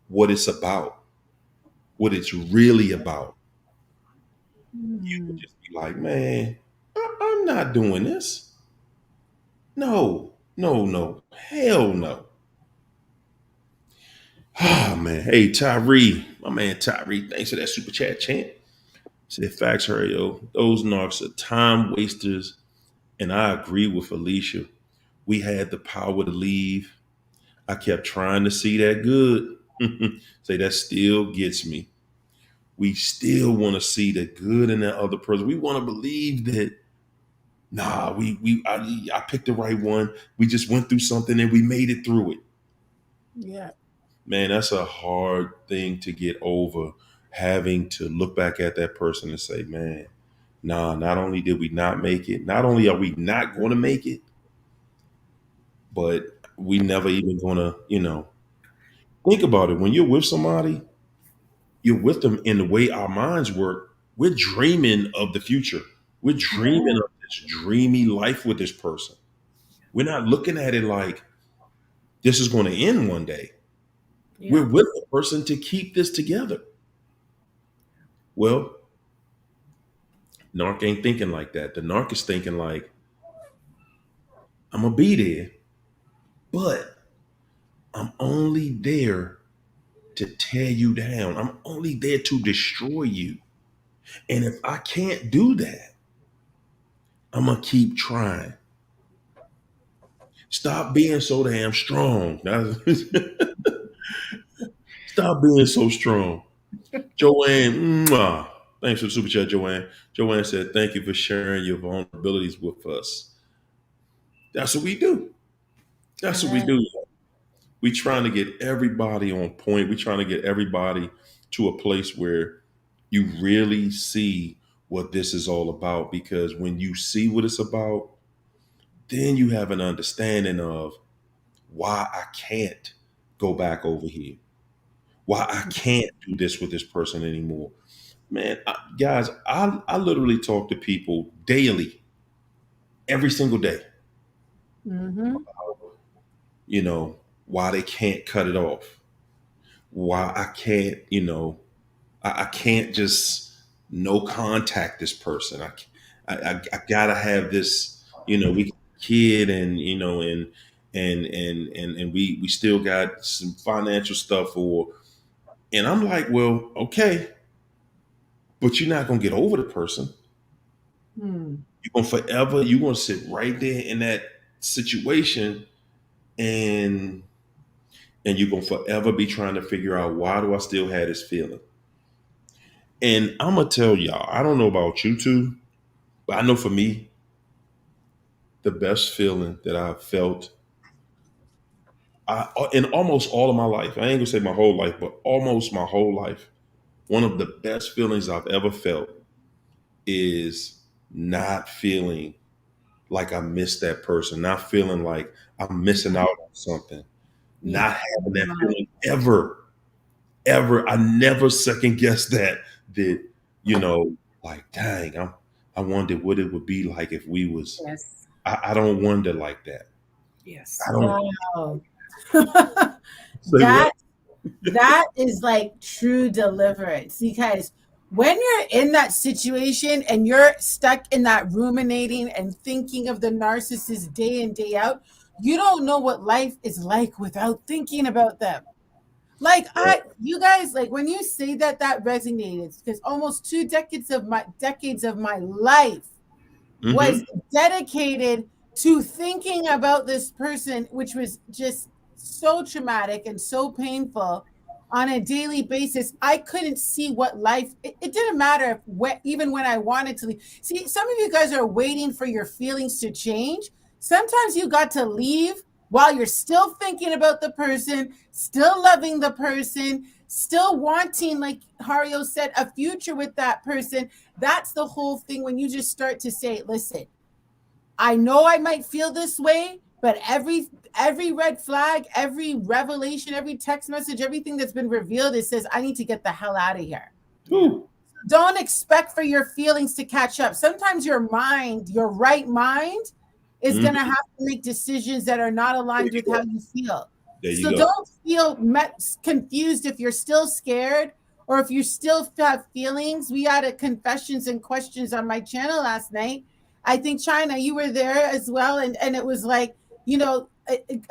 what it's about, what it's really about, you would Mm. just be like, man, I'm not doing this. No, no, no, hell no. Oh man, hey Tyree, my man Tyree, thanks for that super chat chant. Said facts, her yo. Those narcs are time wasters, and I agree with Alicia. We had the power to leave. I kept trying to see that good. Say that still gets me. We still want to see the good in that other person. We want to believe that. Nah, I picked the right one. We just went through something and we made it through it. Yeah. Man, that's a hard thing to get over. Having to look back at that person and say, man, nah, not only did we not make it, not only are we not going to make it, but we never even going to, think about it. When you're with somebody, you're with them in the way our minds work. We're dreaming of the future. We're dreaming Yeah. of this dreamy life with this person. We're not looking at it like this is going to end one day. We're Yeah. with the person to keep this together. Well, narc ain't thinking like that. The narc is thinking like, I'm gonna be there, but I'm only there to tear you down. I'm only there to destroy you. And if I can't do that, I'm gonna keep trying. Stop being so damn strong. Stop being so strong. Joanne, mwah. Thanks for the super chat, Joanne. Joanne said, thank you for sharing your vulnerabilities with us. That's what we do. That's what we Amen. do. We trying to get everybody on point. We trying to get everybody to a place where you really see what this is all about. Because when you see what it's about, then you have an understanding of why I can't go back over here, why I can't do this with this person anymore. Man, guys, I literally talk to people daily, every single day, Mm-hmm. you know, why they can't cut it off, why I can't, I can't just no contact this person. I gotta have this, we kid and and we still got some financial stuff, or and I'm like, well, okay, but you're not gonna get over the person. Hmm. You're gonna sit right there in that situation, and you're gonna forever be trying to figure out, why do I still have this feeling? And I'm gonna tell y'all, I don't know about you two, but I know for me, the best feeling that I've felt, in almost all of my life, I ain't gonna say my whole life, but almost my whole life, one of the best feelings I've ever felt is not feeling like I missed that person, not feeling like I'm missing out on something, not Yeah. having that feeling ever, ever. I never second guessed that, you know, like, dang, I wondered what it would be like if we was, Yes. I don't wonder like that. I Yes. don't Wow. say what? that that is like true deliverance, because when you're in that situation and you're stuck in that ruminating and thinking of the narcissist day in day out, you don't know what life is like without thinking about them. Like, you guys, like when you say that, that resonated, because almost 2 decades of my life was Mm-hmm. dedicated to thinking about this person, which was just so traumatic and so painful on a daily basis. I couldn't see what life, it didn't matter if, even when I wanted to leave. See, some of you guys are waiting for your feelings to change. Sometimes you got to leave while you're still thinking about the person, still loving the person, still wanting, like Hario said, a future with that person. That's the whole thing. When you just start to say, listen, I know I might feel this way, but every red flag, every revelation, every text message, everything that's been revealed, it says I need to get the hell out of here. Yeah. Whew. Don't expect for your feelings to catch up. Sometimes your mind, your right mind, is going to Mm-hmm. have to make decisions that are not There aligned you with how go. you feel. There you So go. don't feel confused if you're still scared, or if you still have feelings. We had a confessions and questions on my channel last night. I think China, you were there as well, and it was like,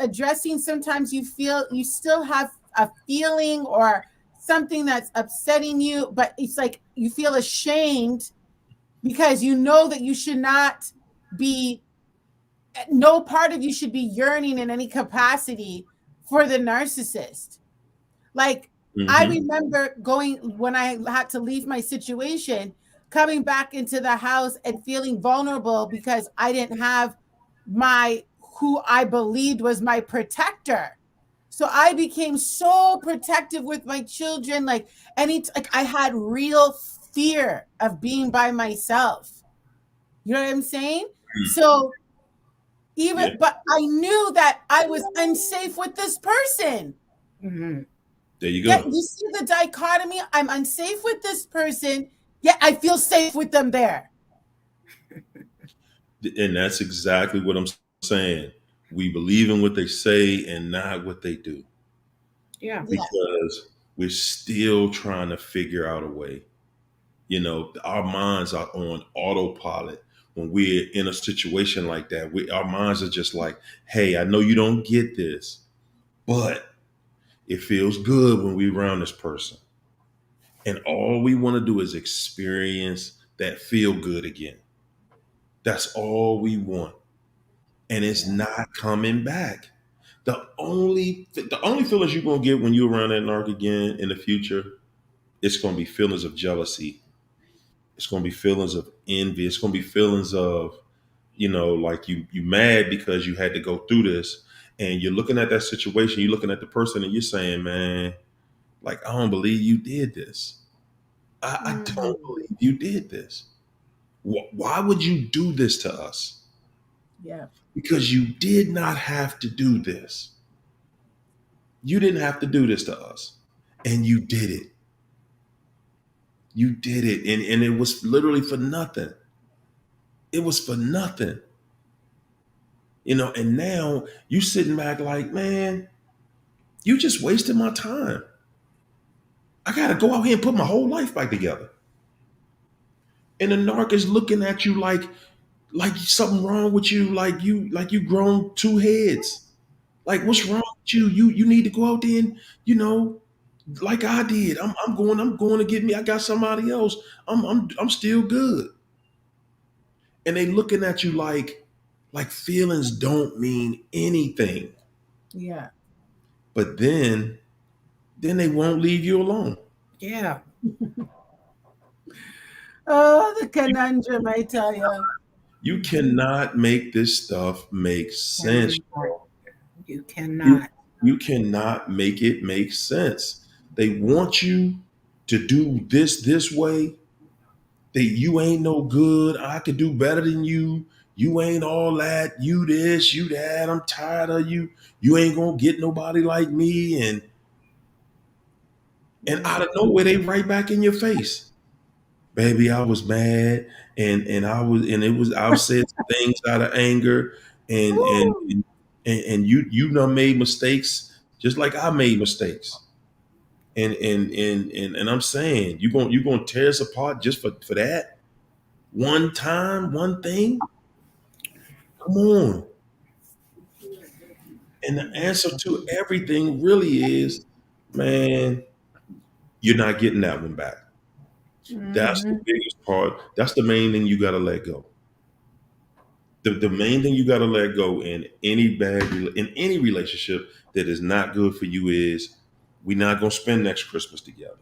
addressing, sometimes you feel you still have a feeling or something that's upsetting you, but it's like you feel ashamed because you know that you should not be, no part of you should be yearning in any capacity for the narcissist. Like, I Mm-hmm. remember going, when I had to leave my situation, coming back into the house and feeling vulnerable because I didn't have my, who I believed was my protector. So I became so protective with my children. Like, like I had real fear of being by myself. You know what I'm saying? So even, Yeah. but I knew that I was unsafe with this person. Mm-hmm. There you Yet go. you see the dichotomy. I'm unsafe with this person, yet I feel safe with them there. And that's exactly what I'm saying. We believe in what they say and not what they do, Yeah. Yeah. because we're still trying to figure out a way. Our minds are on autopilot when we're in a situation like that. Our minds are just like, hey, I know you don't get this, but it feels good when we're around this person. And all we want to do is experience that feel good again. That's all we want. And it's Yeah. not coming back. The only feelings you're gonna get when you're around that narc again in the future, it's gonna be feelings of jealousy. It's gonna be feelings of envy. It's gonna be feelings of, like you mad because you had to go through this, and you're looking at that situation, you're looking at the person, and you're saying, man, like, I don't believe you did this. I don't Mhm. believe you did this. Why would you do this to us? Yeah. Because you did not have to do this. You didn't have to do this to us. And you did it. You did it. And it was literally for nothing. It was for nothing. And now you sitting back like, man, you just wasted my time. I gotta go out here and put my whole life back together. And the narc is looking at you like something wrong with you, like you grown two heads. Like, what's wrong with you? You need to go out there and, you know, like I did. I'm going to get me. I got somebody else. I'm still good. And they looking at you like feelings don't mean anything. Yeah. But then they won't leave you alone. Yeah. Oh, the conundrum, I tell you. You cannot make this stuff make sense. Cannot. You You cannot. you cannot make it make sense. They want you to do this way. That you ain't no good. I could do better than you. You ain't all that. You this, you that. I'm tired of you. You ain't gonna get nobody like me. And out of nowhere, they right back in your face. Baby, I was mad, and it was I said things out of anger, and and Ooh. and, and you done made mistakes just like I made mistakes. And I'm saying you gonna tear us apart just for that one time, one thing. Come on. And the answer to everything really is, man, you're not getting that one back. That's the Mhm. biggest part. That's the main thing you got to let go. The main thing you got to let go in in any relationship that is not good for you is we're not gonna spend next Christmas together.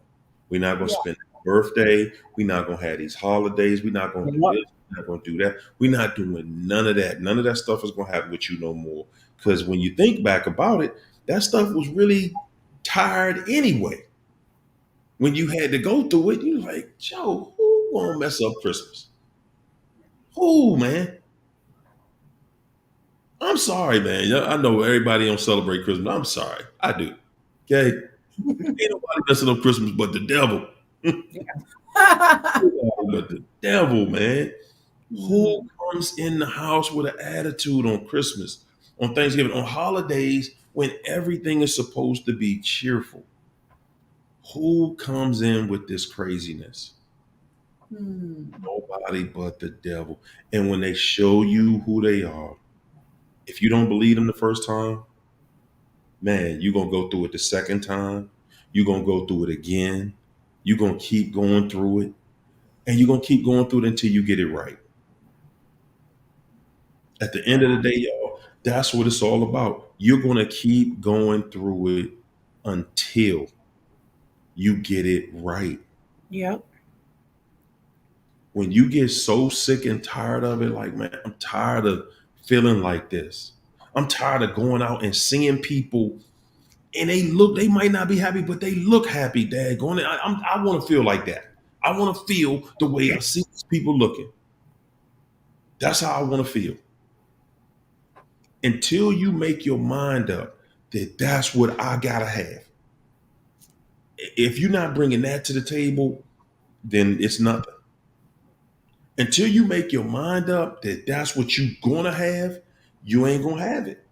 We're not gonna Yeah. spend birthday. We're not gonna have these holidays. We're not gonna do Yep. this. We're not gonna do that. We're not doing none of that. None of that stuff is gonna happen with you no more. Because when you think back about it, that stuff was really tired anyway. When you had to go through it, you was like, Joe, who gonna mess up Christmas? Who, man? I'm sorry, man. Yeah, I know everybody don't celebrate Christmas. I'm sorry. I do. Okay? Ain't nobody messing up Christmas but the devil. But the devil, man. Who comes in the house with an attitude on Christmas, on Thanksgiving, on holidays when everything is supposed to be cheerful? Who comes in with this craziness? Hmm. Nobody but the devil. And when they show you who they are, if you don't believe them the first time, man, you're going to go through it the second time. You're going to go through it again. You're going to keep going through it. And you're going to keep going through it until you get it right. At the end of the day, y'all, that's what it's all about. You're going to keep going through it until you get it right. Yep. When you get so sick and tired of it, like, man, I'm tired of feeling like this. I'm tired of going out and seeing people and they might not be happy, but they look happy, dad. Going, I want to feel like that. I want to feel the way I see these people looking. That's how I want to feel. Until you make your mind up that that's what I gotta have. If you're not bringing that to the table, then it's nothing. Until you make your mind up that that's what you're gonna have, you ain't gonna have it.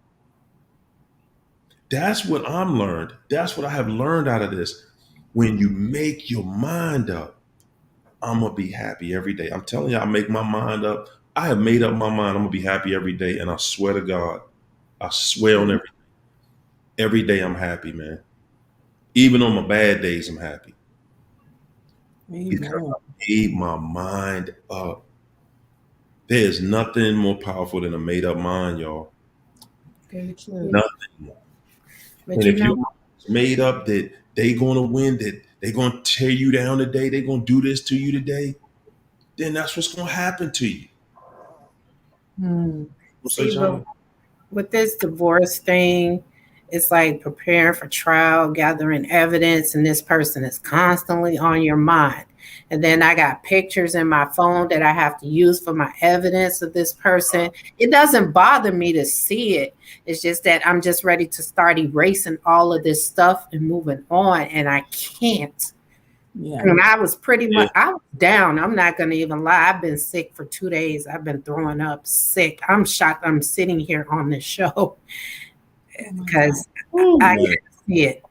That's what I'm learned. That's what I have learned out of this. When you make your mind up, I'm gonna be happy every day. I'm telling you, I make my mind up. I have made up my mind. I'm gonna be happy every day, and I swear to God, I swear on every day I'm happy, man. Even on my bad days, I'm happy because Amen. I made my mind up. There is nothing more powerful than a made up mind, y'all. Very true. Nothing. But And you if know, you're made up that they gonna win, that they gonna tear you down today, they gonna do this to you today, then that's what's gonna happen to you. Hmm. What's say, see, but Johnny? with this divorce thing, it's like preparing for trial, gathering evidence, and this person is constantly on your mind. And then I got pictures in my phone that I have to use for my evidence of this person. It doesn't bother me to see it. It's just that I'm just ready to start erasing all of this stuff and moving on, and I can't. Yeah. And I was pretty Yeah, much, I was down. I'm not going to even lie. I've been sick for 2 days. I've been throwing up sick. I'm shocked I'm sitting here on this show Oh my God. because ooh, I man. can't see it.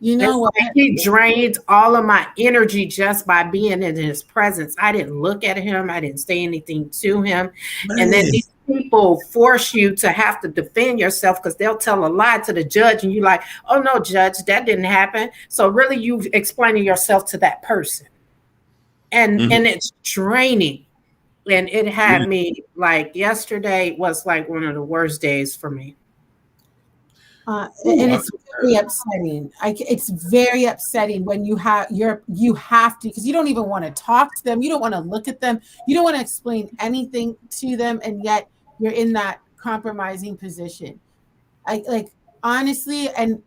You know It's what? like he drained all of my energy just by being in his presence. I didn't look at him. I didn't say anything to him. And then Man. these people force you to have to defend yourself because they'll tell a lie to the judge, and you're like, "Oh no, judge, that didn't happen." So really, you explaining yourself to that person, and Mhm. it's draining. And it Yeah. had me like yesterday was like one of the worst days for me. Ooh, And I it's very upsetting. It's very upsetting when you have to, because you don't even want to talk to them, you don't want to look at them, you don't want to explain anything to them, and yet you're in that compromising position. I like honestly, and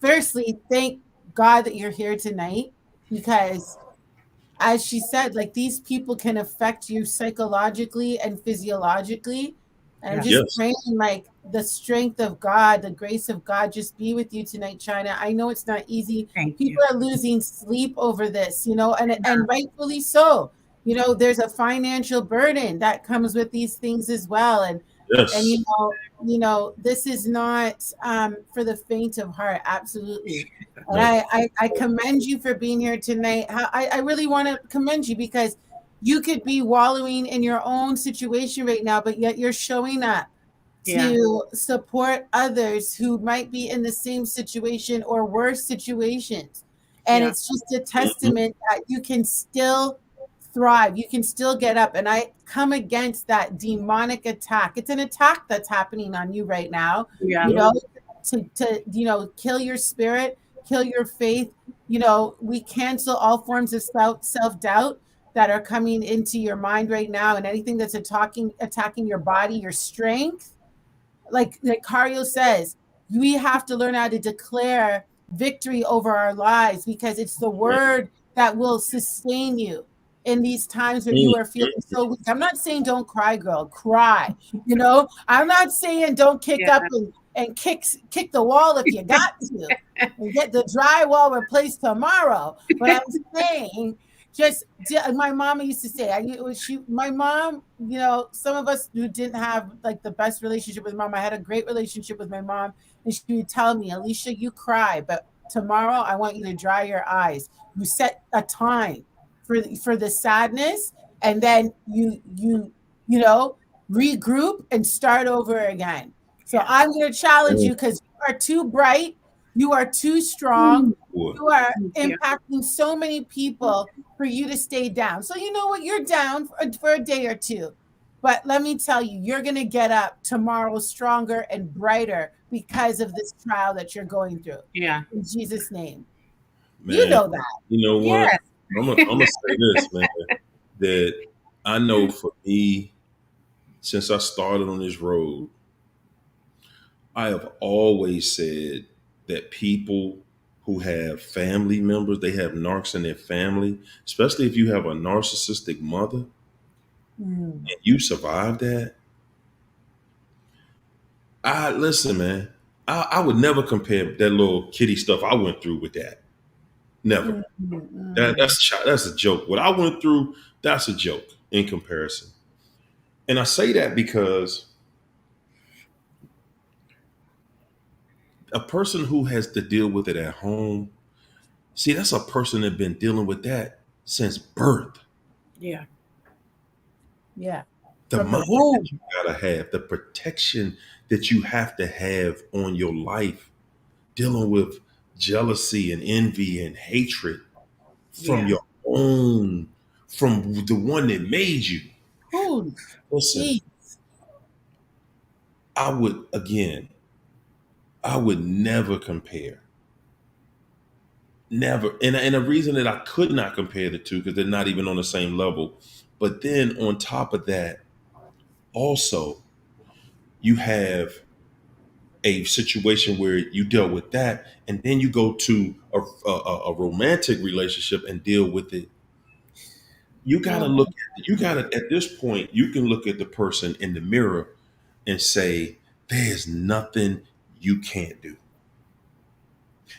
firstly, thank God that you're here tonight, because as she said, like these people can affect you psychologically and physiologically. And I'm just Yes. yes. praying like the strength of God, the grace of God just be with you tonight, China. I know it's not easy. Thank you. People are losing sleep over this, and rightfully so. There's a financial burden that comes with these things as well. And Yes. this is not for the faint of heart, absolutely. And No. I commend you for being here tonight. I really want to commend you, because you could be wallowing in your own situation right now, but yet you're showing up Yeah. to support others who might be in the same situation or worse situations. And Yeah. it's just a Mhm. testament that you can still thrive. You can still get up. And I come against that demonic attack. It's an attack that's happening on you right now, Yeah. you Yep. know, to kill your spirit, kill your faith. We cancel all forms of self-doubt that are coming into your mind right now, and anything that's attacking your body, your strength. Like Cario says, we have to learn how to declare victory over our lives, because it's the Right. word that will sustain you in these times where you are feeling Mhm. so weak. I'm not saying don't cry, girl, cry. I'm not saying don't kick Yeah. up and kick the wall if you got to, and get the drywall replaced tomorrow. But I'm saying, just my mama used to say, my mom, some of us who didn't have like the best relationship with mom, I had a great relationship with my mom, and she would tell me, Alicia, you cry, but tomorrow I want you to dry your eyes. You set a time for the sadness, and then you know regroup and start over again. So Yeah. I'm going to challenge Oh, you, because you are too bright, you are too strong, ooh, boy. you are Thank you. impacting so many people for you to stay down. So you know what? You're down for a day or two. But let me tell you, you're going to get up tomorrow stronger and brighter because of this trial that you're going through. Yeah. In Jesus' name. You Man, know that. you know what? Yes. I'm gonna say this, man, that I know for me, since I started on this road, I have always said that people who have family members, they have narcs in their family, especially if you have a narcissistic mother and Mm, you survive that. I listen, man. I would never compare that little kitty stuff I went through with that. Never. mm, That, mm, that's that's a joke. What I went through, that's a joke in comparison. And I say that because a person who has to deal with it at home, see, that's a person that been dealing with that since birth. Yeah. yeah. The From the mind that womb. you gotta have, the protection that you have to have on your life, dealing with jealousy and envy and hatred from Yeah. your own, from the one that made you. Ooh, Listen, gee. I would again, I would never compare. Never. And a reason that I could not compare the two, because they're not even on the same level. But then on top of that, also, you have a situation where you dealt with that, and then you go to a romantic relationship and deal with it. You got to Oh, look at, you got to, at this point, you can look at the person in the mirror and say, there's nothing you can't do,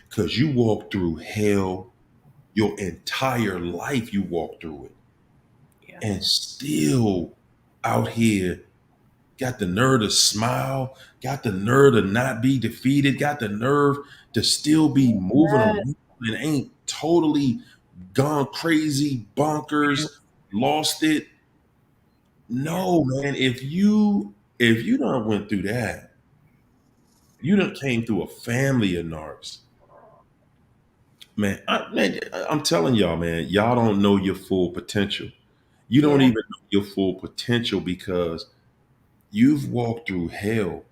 because you walk through hell your entire life. You walk through it Yeah. and still out here got the nerve to smile, got the nerve to not be defeated, got the nerve to still be moving yes. around and ain't totally gone crazy, bonkers, lost it. Yeah. No, man. If you done went through that, you done came through a family of narcs. I'm telling y'all, man, y'all don't know your full potential. You don't Yeah. even know your full potential because you've walked through hell.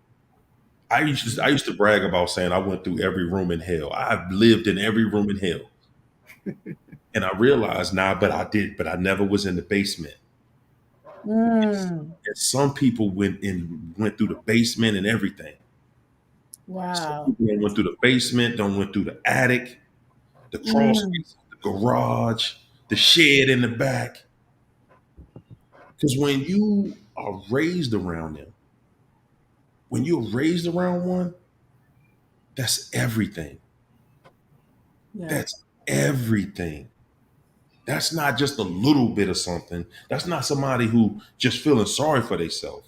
I used to brag about saying I went through every room in hell. I've lived in every room in hell. And I realized now, but I never was in the basement. Mm. And some people went through the basement and everything. Some Wow. people went through the basement, don't went through the attic, the crawl Mm. space, the garage, the shed in the back. Because when you're raised around one, that's everything. Yeah. That's everything. That's not just a little bit of something. That's not somebody who just feeling sorry for themselves.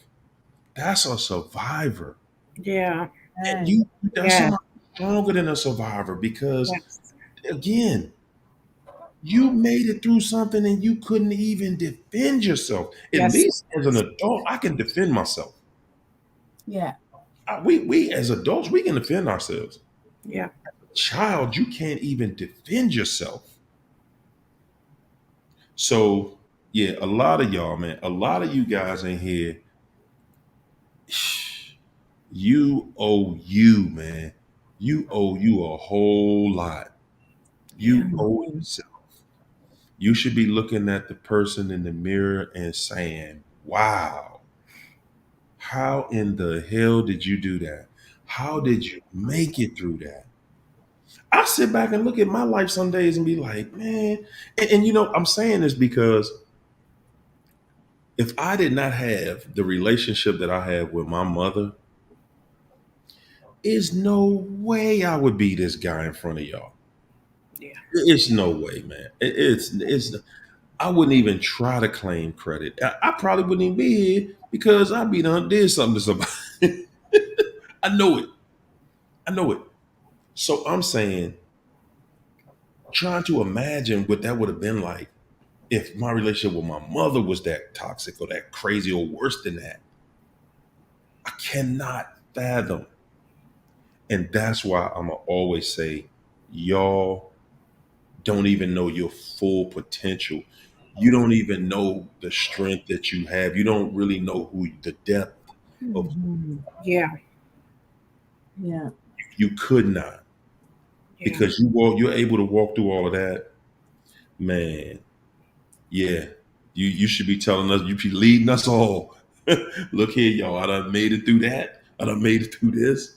That's a survivor. Yeah. And Man. that's Yeah. somebody stronger than a survivor because Yes. again, you made it through something and you couldn't even defend yourself. At Yes. least as an adult, I can defend myself. Yeah. We as adults, we can defend ourselves. Yeah. Child, you can't even defend yourself. So yeah, a lot of y'all, man, a lot of you guys in here, man. You owe you a whole lot. Yeah. You owe yourself. You should be looking at the person in the mirror and saying, wow, how in the hell did you do that? How did you make it through that? I sit back and look at my life some days and be like, man, and I'm saying this because if I did not have the relationship that I have with my mother, is no way I would be this guy in front of y'all. Yeah. It's no way, man. It's I wouldn't even try to claim credit. I probably wouldn't even be here because I'd be done did something to somebody. I know it. I know it. So I'm saying, trying to imagine what that would have been like if my relationship with my mother was that toxic or that crazy or worse than that. I cannot fathom. And that's why I'm going to always say, y'all don't even know your full potential. You don't even know the strength that you have. You don't really know who the depth of Mhm. Yeah. Yeah. you could not Yeah. because you're able to walk through all of that, man. Yeah, you should be telling us. You should be leading us all. Look here, y'all. I done made it through that. I done made it through this.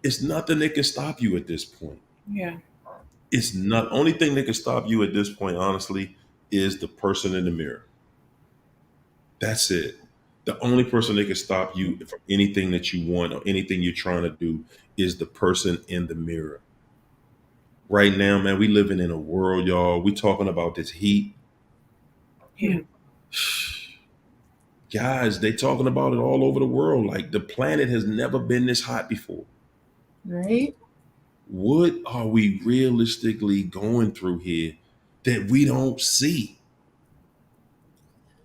It's nothing that can stop you at this point. Yeah. It's not only thing that can stop you at this point, honestly, is the person in the mirror. That's it. The only person that can stop you from anything that you want or anything you're trying to do is the person in the mirror. Right now, man, we living in a world, y'all. We talking about this heat. Yeah. Guys, they talking about it all over the world. Like the planet has never been this hot before. Right? What are we realistically going through here that we don't see?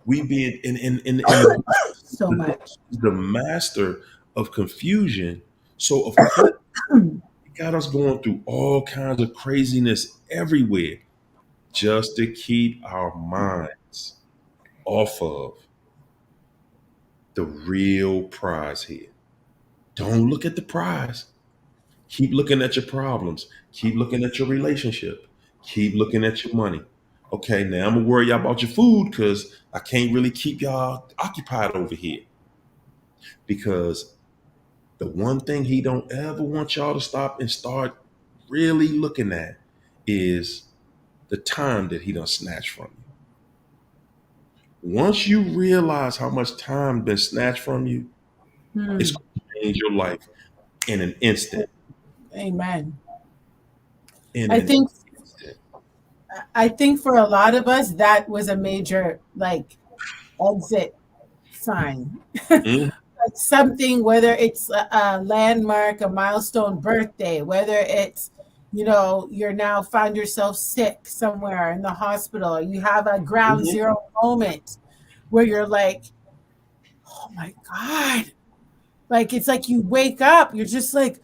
We being in So much. the master of confusion. So of course it got us going through all kinds of craziness everywhere just to keep our minds off of the real prize here. Don't look at the prize. Keep looking at your problems. Keep looking at your relationship. Keep looking at your money. Okay, now I'm gonna worry y'all about your food because I can't really keep y'all occupied over here. Because the one thing he don't ever want y'all to stop and start really looking at is the time that he done snatched from you. Once you realize how much time been snatched from you, it's Hmm. gonna change your life in an instant. Amen. In I an think instant. I think for a lot of us that was a major like exit sign. Mhm. Like something, whether it's a landmark, a milestone birthday, whether it's, you're now find yourself sick somewhere in the hospital, you have a ground Mhm. zero moment. where you're like, oh my God. Like, it's like you wake up, you're just like,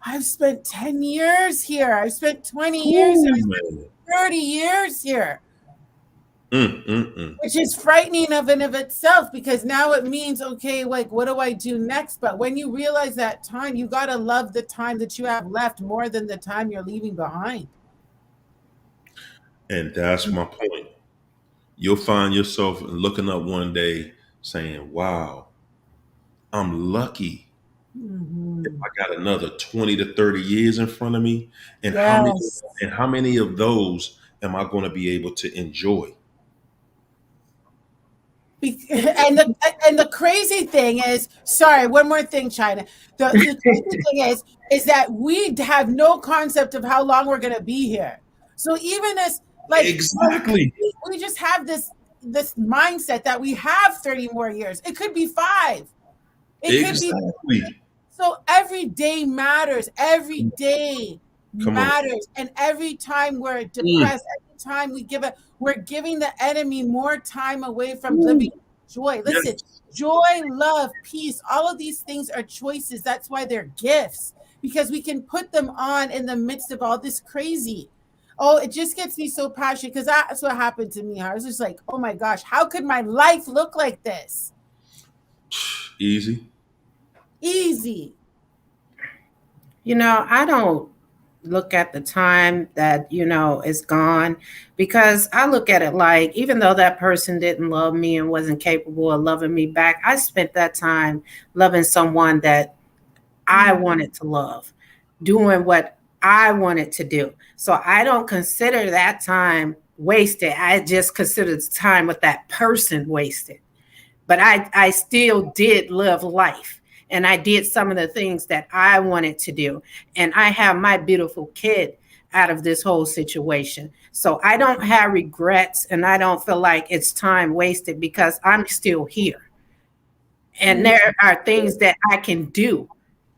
I've spent 10 years here. I've spent 20 years here. Ooh, I've man. spent 30 years here, Mm. which is frightening of and of itself, because now it means, okay, like, what do I do next? But when you realize that time, you got to love the time that you have left more than the time you're leaving behind. And that's my point. You'll find yourself looking up one day saying, wow, I'm lucky if Mm-hmm. I got another 20 to 30 years in front of me. And Yes. how many of those am I going to be able to enjoy? And the crazy thing is, sorry, one more thing, China. The crazy thing is that we have no concept of how long we're gonna be here. So even as like Exactly. we just have this mindset that we have 30 more years. It could be 5. It could be. Exactly. So every day matters. Every day Come on. matters. And every time we're Mm. depressed, every time we're giving the enemy more time away from Ooh, living joy. Listen, yes. joy, love, peace, all of these things are choices. That's why they're gifts, because we can put them on in the midst of all this crazy. Oh, it just gets me so passionate, because that's what happened to me. I was just like, oh my gosh, how could my life look like this? Easy. Easy. I don't look at the time that, is gone, because I look at it like, even though that person didn't love me and wasn't capable of loving me back, I spent that time loving someone that I wanted to love, doing what I wanted to do. So I don't consider that time wasted. I just consider the time with that person wasted. But I still did live life, and I did some of the things that I wanted to do. And I have my beautiful kid out of this whole situation. So I don't have regrets, and I don't feel like it's time wasted, because I'm still here. And there are things that I can do.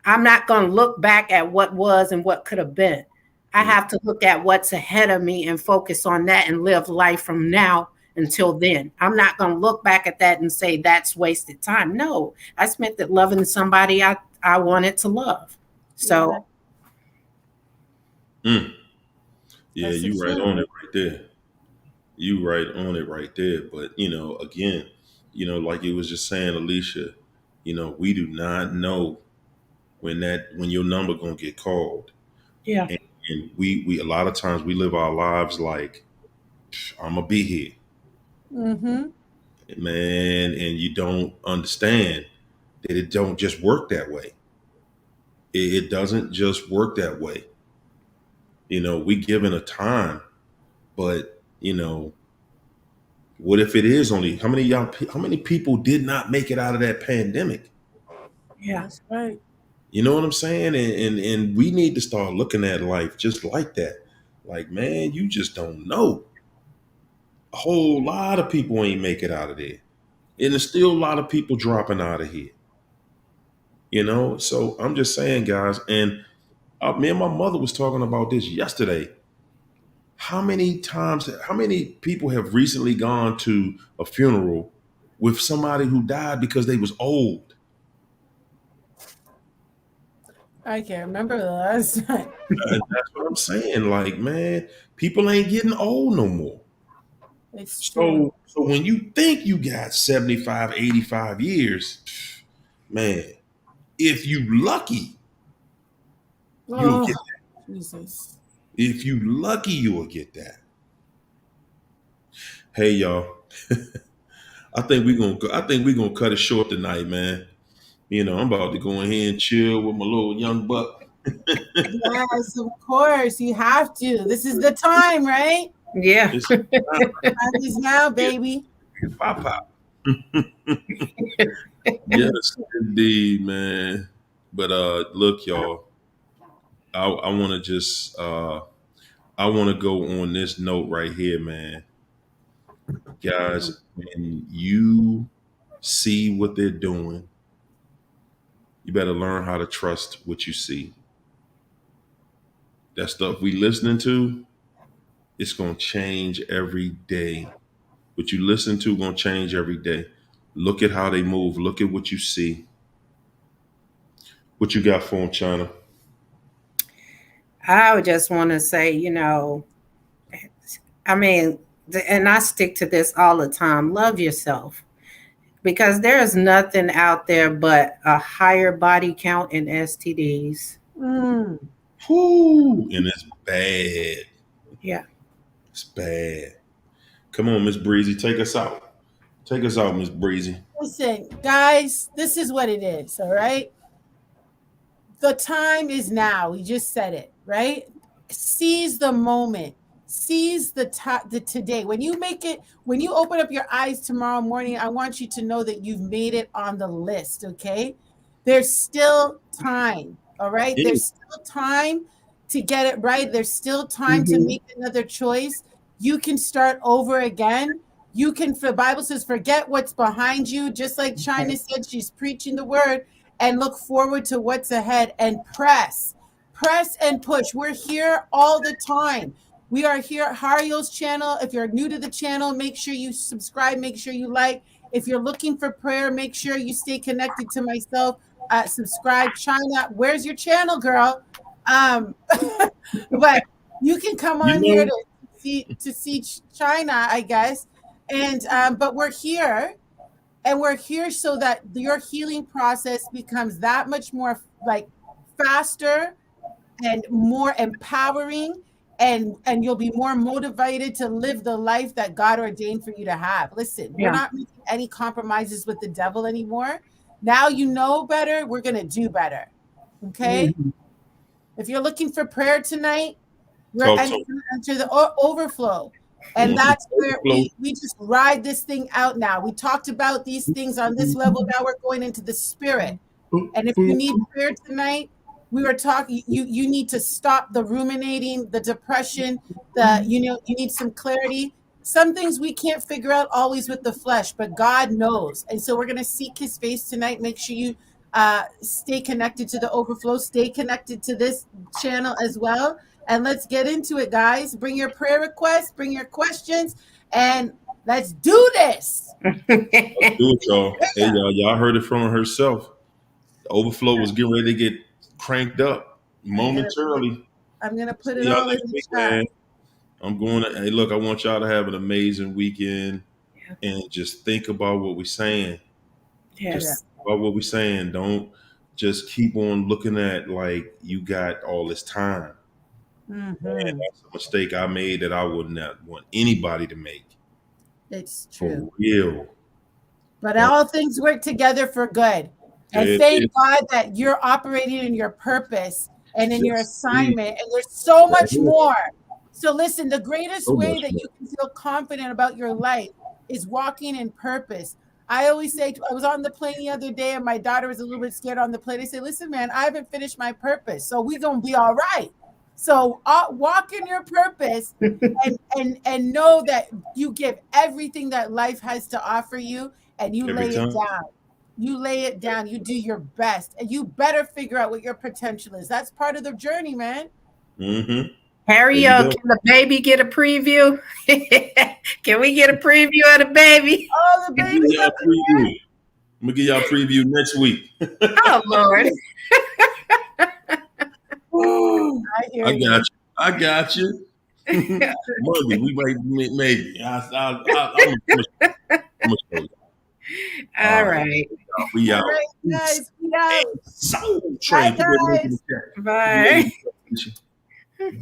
I'm not going to look back at what was and what could have been. I have to look at what's ahead of me and focus on that and live life from now until then. I'm not going to look back at that and say that's wasted time. No, I spent it loving somebody I wanted to love. So, Mm. Yeah, That's the you right truth. on it right there. You right on it right there. But again, like you was just saying, Alicia, we do not know when your number gonna get called. yeah, And we a lot of times we live our lives like, I'm gonna be here, Mm-hmm. man, and you don't understand that it don't just work that way. It doesn't just work that way. We given a time, but what if it is only how many people did not make it out of that pandemic? yeah, That's right. You know what I'm saying? And we need to start looking at life just like that. Like, man, you just don't know. A whole lot of people ain't make it out of there. And there's still a lot of people dropping out of here. So I'm just saying, guys, and me and my mother was talking about this yesterday. How many people have recently gone to a funeral with somebody who died because they was old? I can't remember the last time. And that's what I'm saying. Like, man, people ain't getting old no more. It's true. So when you think you got 75, 85 years, man, if you lucky, you'll get Oh, Jesus. if you lucky, you will get that. Hey y'all, I think we're gonna cut it short tonight, man. I'm about to go in here and chill with my little young buck. Yes, of course. You have to. This is the time, right? yeah. It's Time is now, baby. pop pop. Yes, indeed, man. But look, y'all, I want to just I want to go on this note right here, man. Guys, when you see what they're doing, you better learn how to trust what you see. That stuff we listening to, it's gonna change every day. What you listen to gonna change every day. Look at how they move. Look at what you see. What you got for them, China? I would just want to say, I mean, and I stick to this all the time, love yourself. Because there's nothing out there but a higher body count in STDs. Mm. Whoo, and it's bad. Yeah. It's bad. Come on, Miss Breezy, take us out. Take us out, Miss Breezy. Listen, guys, this is what it is, all right? The time is now. We just said it, right? Seize the moment. Seize the today. When you open up your eyes tomorrow morning, I want you to know that you've made it on the list, okay? There's still time, all right? Yeah. There's still time to get it right. There's still time to Mhm. make another choice. You can start over again. You can, the Bible says, forget what's behind you. Just like China said, she's preaching the word, and look forward to what's ahead and press and push. We're here all the time. We are here at Hario's channel. If you're new to the channel, make sure you subscribe, make sure you like. If you're looking for prayer, make sure you stay connected to myself. Subscribe. China, where's your channel, girl? But you can come You on here know, to see China, I guess. And but we're here, and we're here so that your healing process becomes that much more like faster and more empowering, and you'll be more motivated to live the life that God ordained for you to have. Listen, we're Yeah. not making any compromises with the devil anymore. Now you know better, we're going to do better. Okay? Mhm. If you're looking for prayer tonight, we're talk to entering into the overflow. And them. that's where Overflow. we just ride this thing out now. We talked about these things on this level. Now we're going into the spirit. And if you need prayer tonight, we were talking, you need to stop the ruminating, the depression, you need some clarity. Some things we can't figure out always with the flesh, but God knows. And so we're going to seek his face tonight. Make sure you stay connected to the overflow, stay connected to this channel as well. And let's get into it, guys. Bring your prayer requests, bring your questions, and let's do this. Do it, y'all. Hey, y'all heard it from her herself. The overflow was getting ready to get cranked up momentarily. I'm gonna put it See y'all all in next the week, chat. man. I'm going to, hey, look, I want y'all to have an amazing weekend Yeah. and just think about what we're saying. Yes. Just think about what we're saying. Don't just keep on looking at like you got all this time. And Mhm. that's a mistake I made that I would not want anybody to make. It's For true. real. But all things work together for good. And It thank is. God that you're operating in your purpose and in your Yes, assignment. And there's so right much here. more. So listen, the greatest So way much that more. you can feel confident about your life is walking in purpose. I always say, I was on the plane the other day and my daughter was a little bit scared on the plane. I say, listen, man, I haven't finished my purpose. So we're going to be all right. So walk in your purpose and know that you give everything that life has to offer you, and you Every lay it time. down. You lay it down. You do your best, and you better figure out what your potential is. That's part of the journey, man. Mm-hmm. Harry, There you go. can the baby get a preview? Can we get a preview of the baby? Oh, the I'm gonna give baby's y'all up a preview. I'm gonna give y'all a preview next week. Oh, Lord. I hear I you. got you. I got you. Monday, we might maybe. I'm gonna show you. All right. We All out. right, guys. We out. Soul Bye, Train. Put that link in guys. the chat. Bye.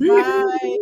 Love you. Bye.